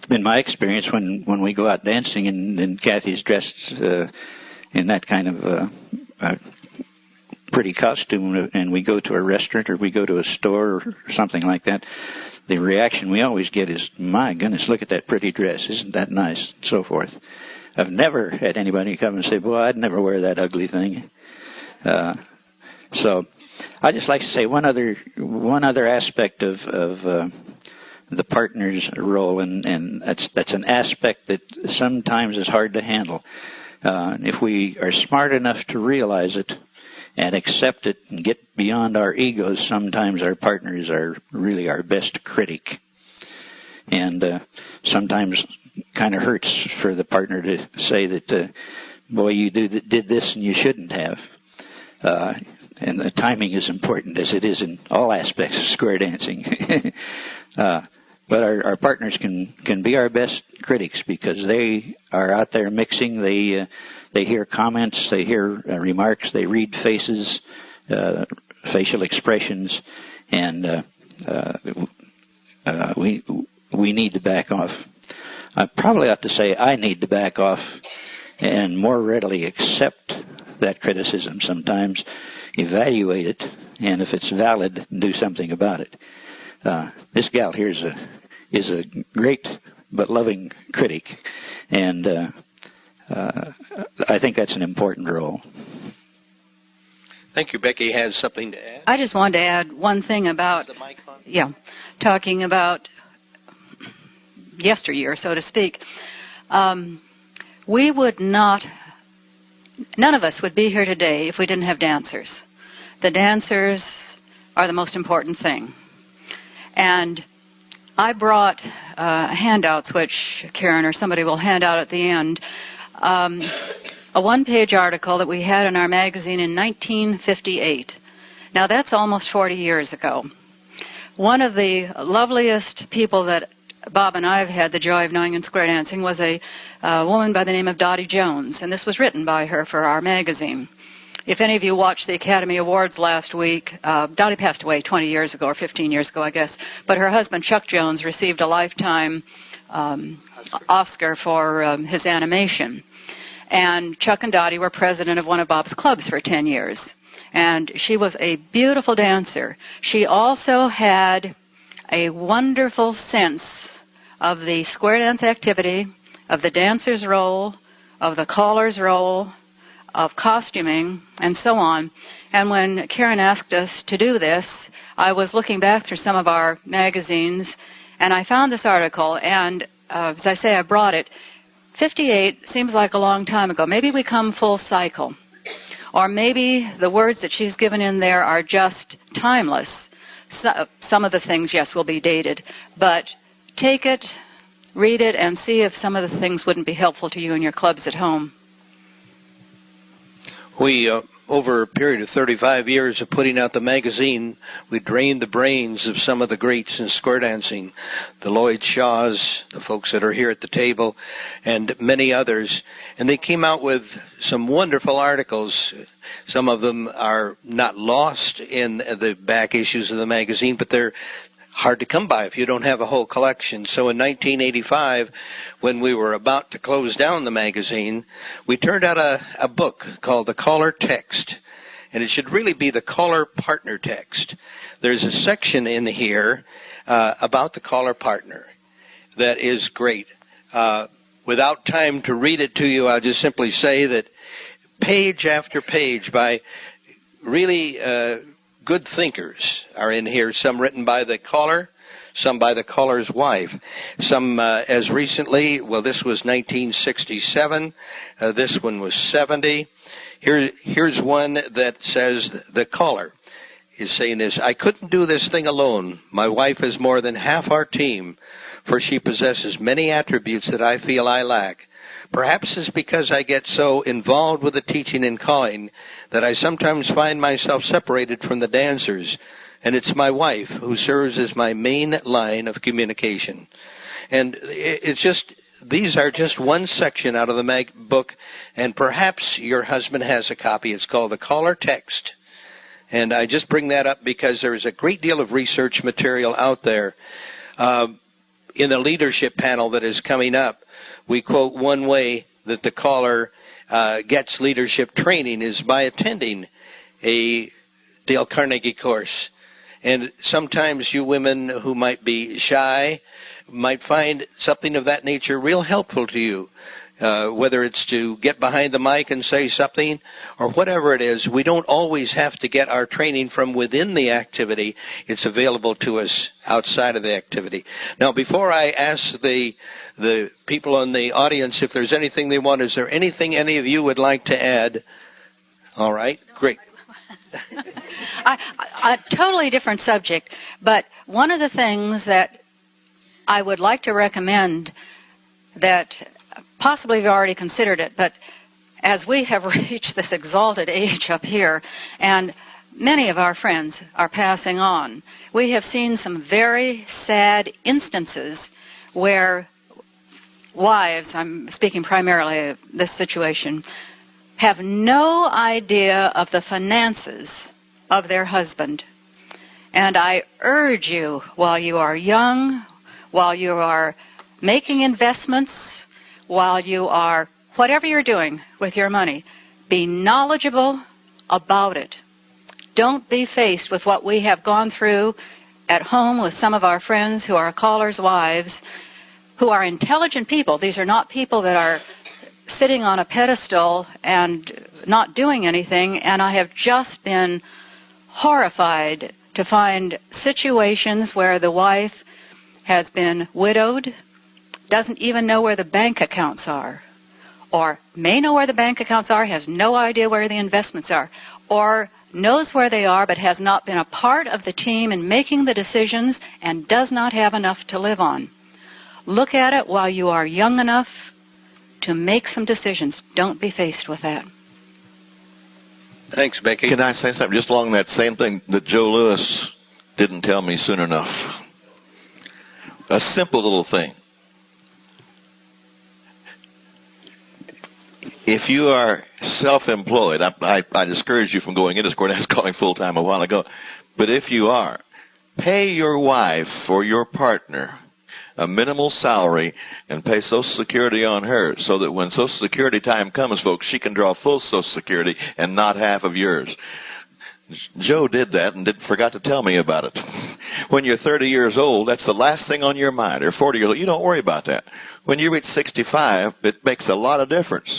In my experience, when we go out dancing and Kathy's dressed in that kind of pretty costume, and we go to a restaurant or we go to a store or something like that, the reaction we always get is, my goodness, look at that pretty dress. Isn't that nice? And so forth. I've never had anybody come and say, boy, I'd never wear that ugly thing. So I'd just like to say one other aspect of the partner's role, and that's an aspect that sometimes is hard to handle. If we are smart enough to realize it and accept it and get beyond our egos, sometimes our partners are really our best critic. And sometimes kind of hurts for the partner to say that, boy, you did this and you shouldn't have. And the timing is important, as it is in all aspects of square dancing. But our partners can be our best critics because they are out there mixing. They hear comments, they hear remarks, they read faces, facial expressions, and we need to back off. I probably ought to say I need to back off and more readily accept that criticism sometimes, evaluate it, and if it's valid, do something about it. This gal here is a great but loving critic, and I think that's an important role. Thank you. Becky has something to add. I just wanted to add one thing about, talking about yesteryear, so to speak. We would not, none of us would be here today if we didn't have dancers. The dancers are the most important thing. And I brought handouts, which Karen or somebody will hand out at the end, a one-page article that we had in our magazine in 1958. Now, that's almost 40 years ago. One of the loveliest people that Bob and I have had the joy of knowing in square dancing was a woman by the name of Dottie Jones, and this was written by her for our magazine. If any of you watched the Academy Awards last week, Dottie passed away 20 years ago, or 15 years ago, I guess, but her husband, Chuck Jones, received a lifetime Oscar for his animation. And Chuck and Dottie were president of one of Bob's clubs for 10 years. And she was a beautiful dancer. She also had a wonderful sense of the square dance activity, of the dancer's role, of the caller's role, of costuming, and so on. And when Karen asked us to do this, I was looking back through some of our magazines, and I found this article, and as I say, I brought it. 58 seems like a long time ago. Maybe we come full cycle. Or maybe the words that she's given in there are just timeless. Some of the things, yes, will be dated. But take it, read it, and see if some of the things wouldn't be helpful to you in your clubs at home. We, over a period of 35 years of putting out the magazine, we drained the brains of some of the greats in square dancing, the Lloyd Shaws, the folks that are here at the table, and many others. And they came out with some wonderful articles. Some of them are not lost in the back issues of the magazine, but they're hard to come by if you don't have a whole collection. So in 1985, when we were about to close down the magazine, we turned out a book called The Caller Text, and it should really be the Caller Partner Text. There's a section in here about the caller partner that is great. Without time to read it to you, I'll just simply say that page after page by really good thinkers are in here, some written by the caller, some by the caller's wife, some as recently, well, this was 1967, this one was 70. Here's one that says the caller is saying this: I couldn't do this thing alone. My wife is more than half our team, for she possesses many attributes that I feel I lack. Perhaps it's because I get so involved with the teaching and calling that I sometimes find myself separated from the dancers, and it's my wife who serves as my main line of communication. And it's just, these are just one section out of the book, and perhaps your husband has a copy. It's called The Caller Text. And I just bring that up because there is a great deal of research material out there. In the leadership panel that is coming up, we quote one way that the caller gets leadership training is by attending a Dale Carnegie course. And sometimes you women who might be shy might find something of that nature real helpful to you. Whether it's to get behind the mic and say something or whatever it is, we don't always have to get our training from within the activity. It's available to us outside of the activity. Now, before I ask the people in the audience if there's anything they want, is there anything any of you would like to add? All right, great. A totally different subject, but one of the things that I would like to recommend that possibly you've already considered it, but as we have reached this exalted age up here, and many of our friends are passing on, we have seen some very sad instances where wives, I'm speaking primarily of this situation, have no idea of the finances of their husband. And I urge you, while you are young, while you are making investments, while you are, whatever you're doing with your money, be knowledgeable about it. Don't be faced with what we have gone through at home with some of our friends who are callers' wives, who are intelligent people. These are not people that are sitting on a pedestal and not doing anything, and I have just been horrified to find situations where the wife has been widowed, doesn't even know where the bank accounts are, or may know where the bank accounts are, has no idea where the investments are, or knows where they are but has not been a part of the team in making the decisions and does not have enough to live on. Look at it while you are young enough to make some decisions. Don't be faced with that. Thanks, Becky. Can I say something just along that same thing that Joe Lewis didn't tell me soon enough? A simple little thing. If you are self-employed, I discourage you from going into this courthouse calling full-time a while ago, but if you are, pay your wife or your partner a minimal salary and pay Social Security on her so that when Social Security time comes, folks, she can draw full Social Security and not half of yours. Joe did that and forgot to tell me about it. When you're 30 years old, that's the last thing on your mind. Or 40 years old, you don't worry about that. When you reach 65, it makes a lot of difference.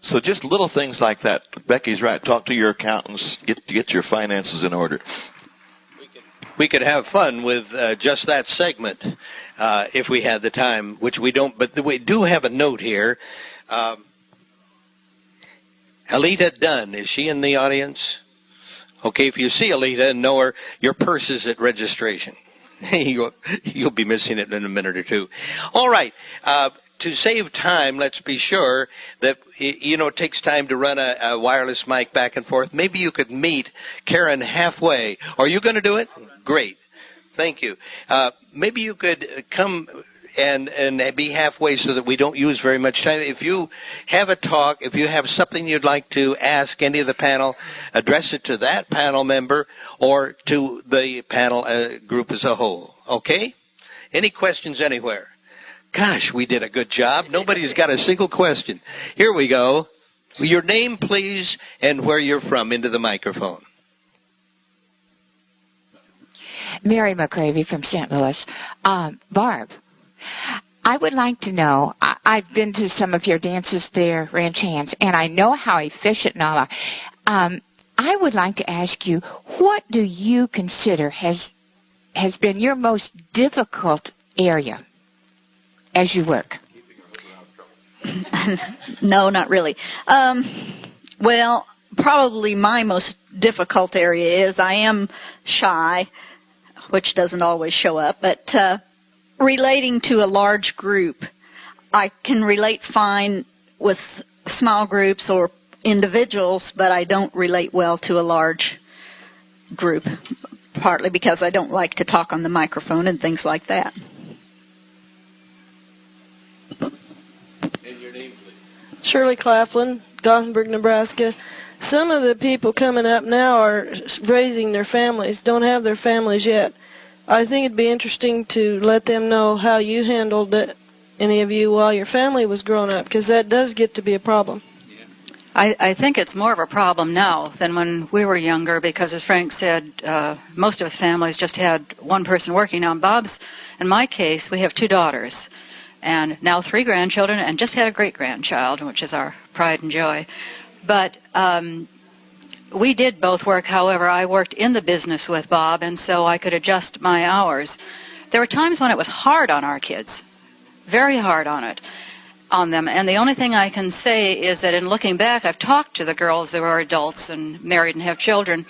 So just little things like that. Becky's right. Talk to your accountants. Get your finances in order. We could have fun with just that segment if we had the time, which we don't. But we do have a note here. Alita Dunn, is she in the audience? Okay, if you see Alita and know her, your purse is at registration. You'll be missing it in a minute or two. All right. To save time, let's be sure that, it takes time to run a wireless mic back and forth. Maybe you could meet Karen halfway. Are you going to do it? Great. Thank you. Maybe you could come and be halfway so that we don't use very much time. If you have a talk, if you have something you'd like to ask any of the panel, address it to that panel member or to the panel group as a whole. Okay? Any questions anywhere? Gosh, we did a good job. Nobody's got a single question. Here we go. Your name, please, and where you're from into the microphone. Mary McCravey from St. Louis. Barb, I would like to know, I've been to some of your dances there, Ranch Hands, and I know how efficient and all are. I would like to ask you, what do you consider has been your most difficult area as you work? No, not really. Well, probably my most difficult area is I am shy, which doesn't always show up, but relating to a large group, I can relate fine with small groups or individuals, but I don't relate well to a large group, partly because I don't like to talk on the microphone and things like that. And your name, please. Shirley Claflin, Gothenburg, Nebraska. Some of the people coming up now are raising their families, don't have their families yet. I think it'd be interesting to let them know how you handled it, any of you, while your family was growing up, because that does get to be a problem. I think it's more of a problem now than when we were younger because, as Frank said, most of us families just had one person working. Now, in Bob's, in my case, we have 2 daughters and now 3 grandchildren and just had a great-grandchild, which is our pride and joy. But we did both work. However, I worked in the business with Bob, and so I could adjust my hours. There were times when it was hard on our kids, very hard on them. And the only thing I can say is that in looking back, I've talked to the girls that were adults and married and have children.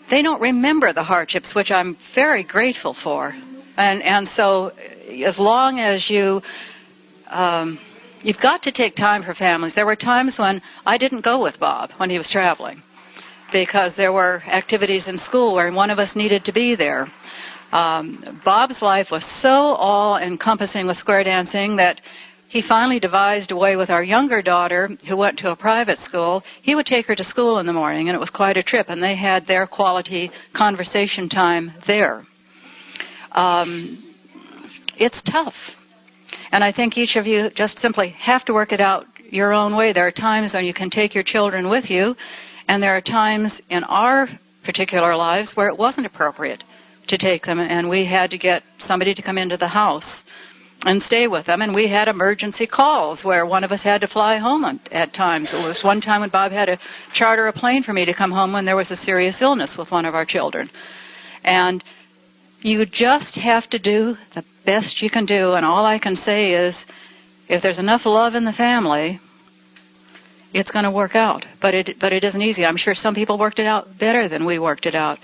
They don't remember the hardships, which I'm very grateful for. And so as long as you've got to take time for families. There were times when I didn't go with Bob when he was traveling because there were activities in school where one of us needed to be there. Bob's life was so all-encompassing with square dancing that he finally devised a way with our younger daughter, who went to a private school. He would take her to school in the morning, and it was quite a trip, and they had their quality conversation time there. It's tough, and I think each of you just simply have to work it out your own way. There are times when you can take your children with you, and there are times in our particular lives where it wasn't appropriate to take them, and we had to get somebody to come into the house and stay with them. And we had emergency calls where one of us had to fly home at times. There was one time when Bob had to charter a plane for me to come home when there was a serious illness with one of our children. And you just have to do the best you can do. And all I can say is, if there's enough love in the family, it's going to work out. But it isn't easy. I'm sure some people worked it out better than we worked it out.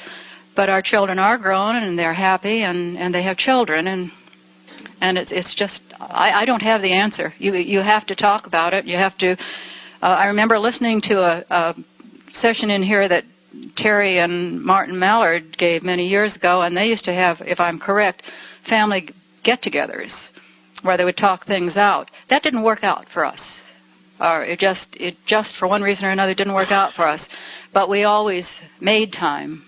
But our children are grown, and they're happy, and they have children, and it's just, I don't have the answer. You have to talk about it. You have to. I remember listening to a session in here that Terry and Martin Mallard gave many years ago, and they used to have, if I'm correct, family get-togethers where they would talk things out. That didn't work out for us. It just for one reason or another didn't work out for us. But we always made time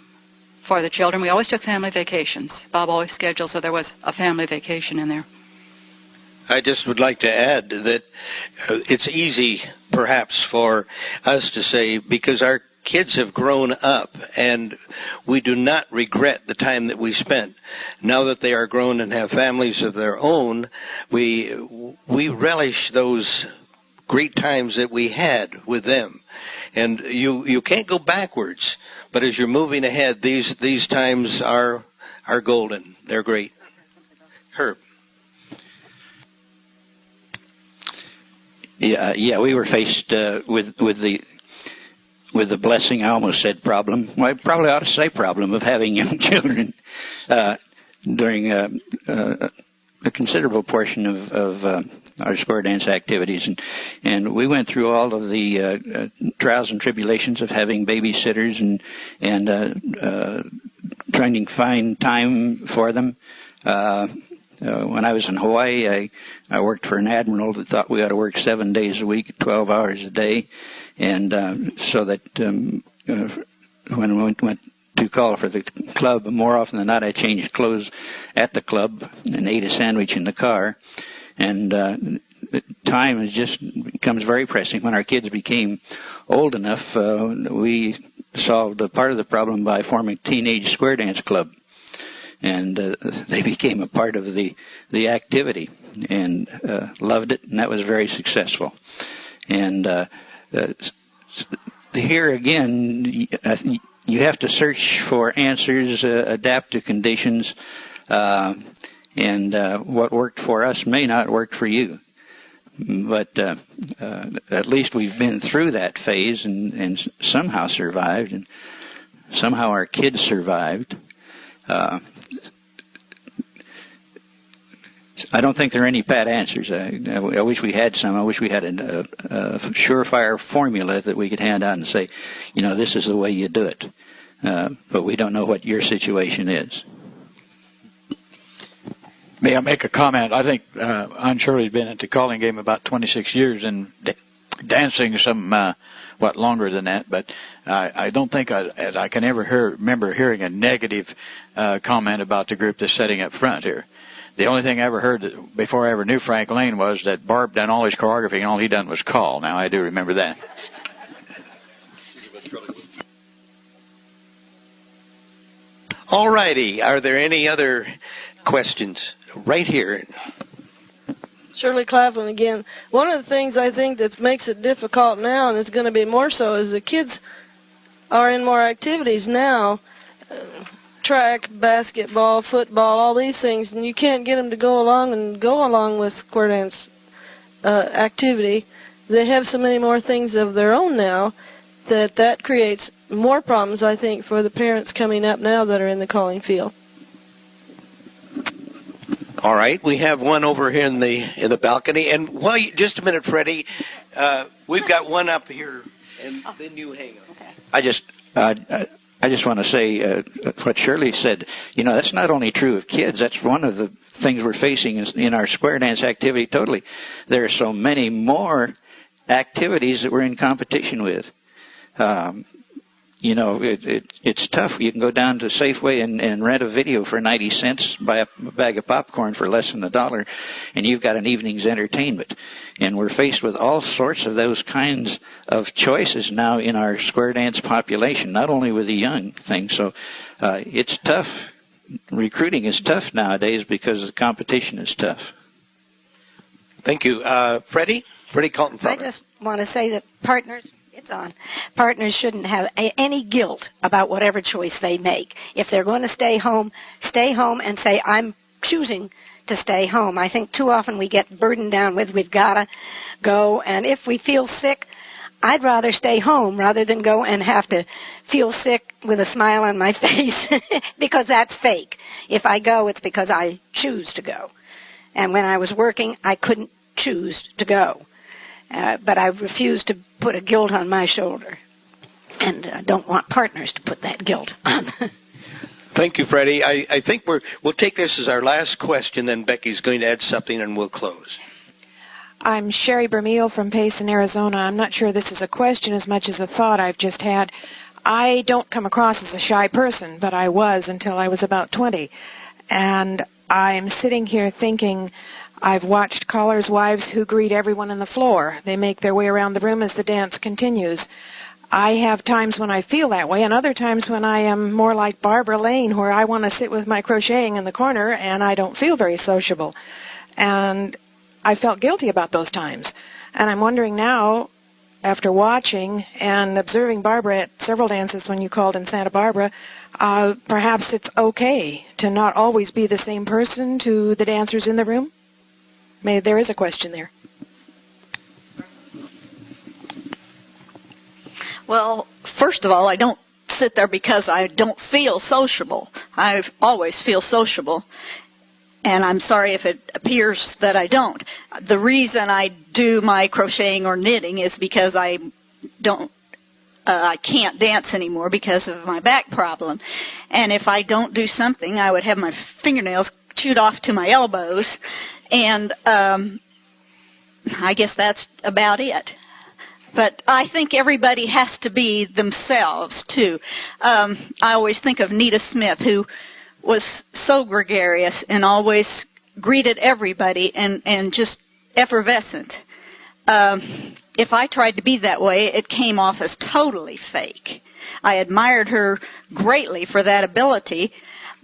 for the children. We always took family vacations. Bob always scheduled so there was a family vacation in there. I just would like to add that it's easy, perhaps, for us to say, because our kids have grown up and we do not regret the time that we spent. Now that they are grown and have families of their own, we relish those great times that we had with them. And you can't go backwards, but as you're moving ahead, these times are golden. They're great. Herb. Yeah, we were faced with the blessing, I almost said problem. Well, I probably ought to say problem of having young children during a considerable portion of our square dance activities, and we went through all of the trials and tribulations of having babysitters and trying to find time for them. When I was in Hawaii, I worked for an admiral that thought we ought to work 7 days a week, 12 hours a day, and so that when we went to call for the club, more often than not, I changed clothes at the club and ate a sandwich in the car. And time is just becomes very pressing. When our kids became old enough, we solved a part of the problem by forming a teenage square dance club. And they became a part of the activity and loved it, and that was very successful. And here again, you have to search for answers, adapt to conditions, and what worked for us may not work for you. But at least we've been through that phase and somehow survived, and somehow our kids survived. I don't think there are any pat answers. I wish we had some. I wish we had a surefire formula that we could hand out and say, this is the way you do it. But we don't know what your situation is. May I make a comment? I think Aunt Shirley's been at the calling game about 26 years and dancing some, longer than that. But I don't think I can ever remember hearing a negative comment about the group that's sitting up front here. The only thing I ever heard before I ever knew Frank Lane was that Barb done all his choreography and all he done was call. Now, I do remember that. All righty. Are there any other questions? Right here. Shirley Claflin again. One of the things I think that makes it difficult now, and it's going to be more so, is the kids are in more activities now. Track, basketball, football, all these things, and you can't get them to go along with square dance activity. They have so many more things of their own now that creates more problems, I think, for the parents coming up now that are in the calling field. All right, we have one over here in the balcony, and just a minute, Freddie. We've got one up here, and then you hang on. Okay. I just want to say what Shirley said. You know, that's not only true of kids. That's one of the things we're facing in our square dance activity totally. There are so many more activities that we're in competition with. You know, it's tough. You can go down to Safeway and rent a video for 90 cents, buy a bag of popcorn for less than $1, and you've got an evening's entertainment. And we're faced with all sorts of those kinds of choices now in our square dance population, not only with the young thing. So it's tough. Recruiting is tough nowadays because the competition is tough. Thank you. Freddie Colton. I just want to say that partners shouldn't have any guilt about whatever choice they make. If they're going to stay home and say, I'm choosing to stay home. I think too often we get burdened down with we've got to go, and if we feel sick, I'd rather stay home rather than go and have to feel sick with a smile on my face because that's fake. If I go, it's because I choose to go. And when I was working, I couldn't choose to go. But I refuse to put a guilt on my shoulder. And I don't want partners to put that guilt on. Thank you, Freddie. I think we'll take this as our last question, then Becky's going to add something and we'll close. I'm Sherry Bermeal from Payson, Arizona. I'm not sure this is a question as much as a thought I've just had. I don't come across as a shy person, but I was until I was about 20. And I'm sitting here thinking, I've watched callers' wives who greet everyone on the floor. They make their way around the room as the dance continues. I have times when I feel that way and other times when I am more like Barbara Lane, where I want to sit with my crocheting in the corner and I don't feel very sociable. And I felt guilty about those times. And I'm wondering now, after watching and observing Barbara at several dances when you called in Santa Barbara, perhaps it's okay to not always be the same person to the dancers in the room? Maybe there is a question there. Well, first of all, I don't sit there because I don't feel sociable. I always feel sociable. And I'm sorry if it appears that I don't. The reason I do my crocheting or knitting is because I can't dance anymore because of my back problem. And if I don't do something, I would have my fingernails chewed off to my elbows. And I guess that's about it. But I think everybody has to be themselves, too. I always think of Nita Smith, who was so gregarious and always greeted everybody and just effervescent. If I tried to be that way, it came off as totally fake. I admired her greatly for that ability,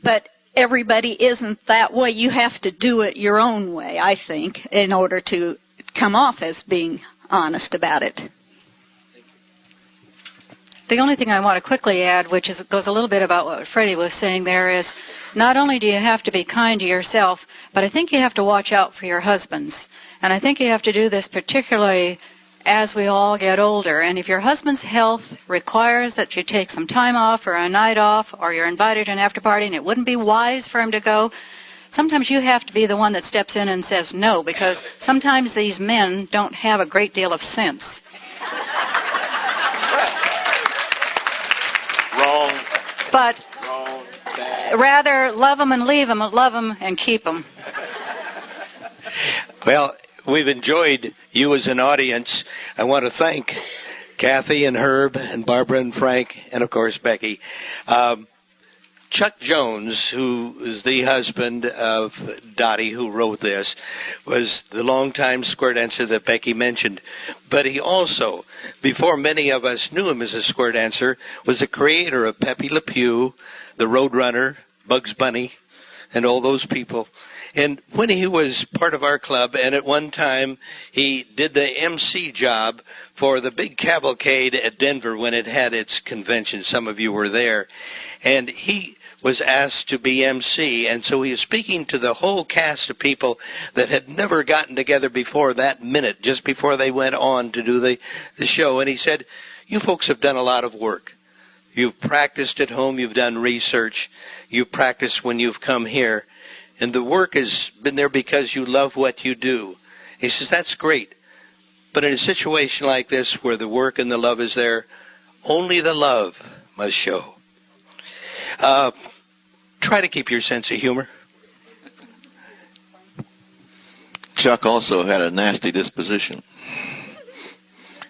but everybody isn't that way. You have to do it your own way, I think, in order to come off as being honest about it. The only thing I want to quickly add, which goes a little bit about what Freddie was saying there, is not only do you have to be kind to yourself, but I think you have to watch out for your husbands. And I think you have to do this particularly as we all get older. And if your husband's health requires that you take some time off or a night off, or you're invited to an after party and it wouldn't be wise for him to go, sometimes you have to be the one that steps in and says no, because sometimes these men don't have a great deal of sense. Wrong. But Wrong. rather love them and leave them, love them and keep them. Well, we've enjoyed you as an audience. I want to thank Kathy and Herb and Barbara and Frank and, of course, Becky. Chuck Jones, who is the husband of Dottie, who wrote this, was the longtime square dancer that Becky mentioned. But he also, before many of us knew him as a square dancer, was the creator of Pepe Le Pew, the Roadrunner, Bugs Bunny, and all those people. And when he was part of our club, and at one time he did the MC job for the big cavalcade at Denver when it had its convention. Some of you were there. And he was asked to be MC, and so he was speaking to the whole cast of people that had never gotten together before that minute, just before they went on to do the show. And he said, you folks have done a lot of work. You've practiced at home. You've done research. You've practiced when you've come here. And the work has been there because you love what you do. He says, that's great. But in a situation like this where the work and the love is there, only the love must show. Try to keep your sense of humor. Chuck also had a nasty disposition.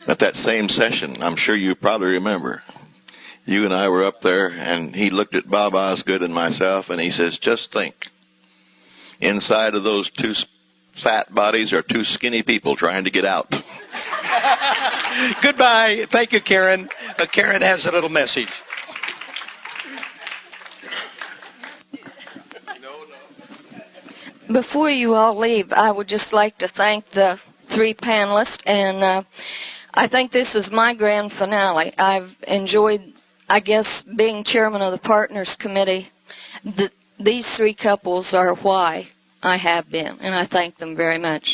At that same session, I'm sure you probably remember, you and I were up there, and he looked at Bob Osgood and myself, and he says, just think, inside of those two fat bodies are two skinny people trying to get out. Goodbye. Thank you, Karen. Karen has a little message. Before you all leave, I would just like to thank the 3 panelists, and I think this is my grand finale. I've enjoyed, I guess, being chairman of the Partners Committee. These 3 couples are why I have been, and I thank them very much.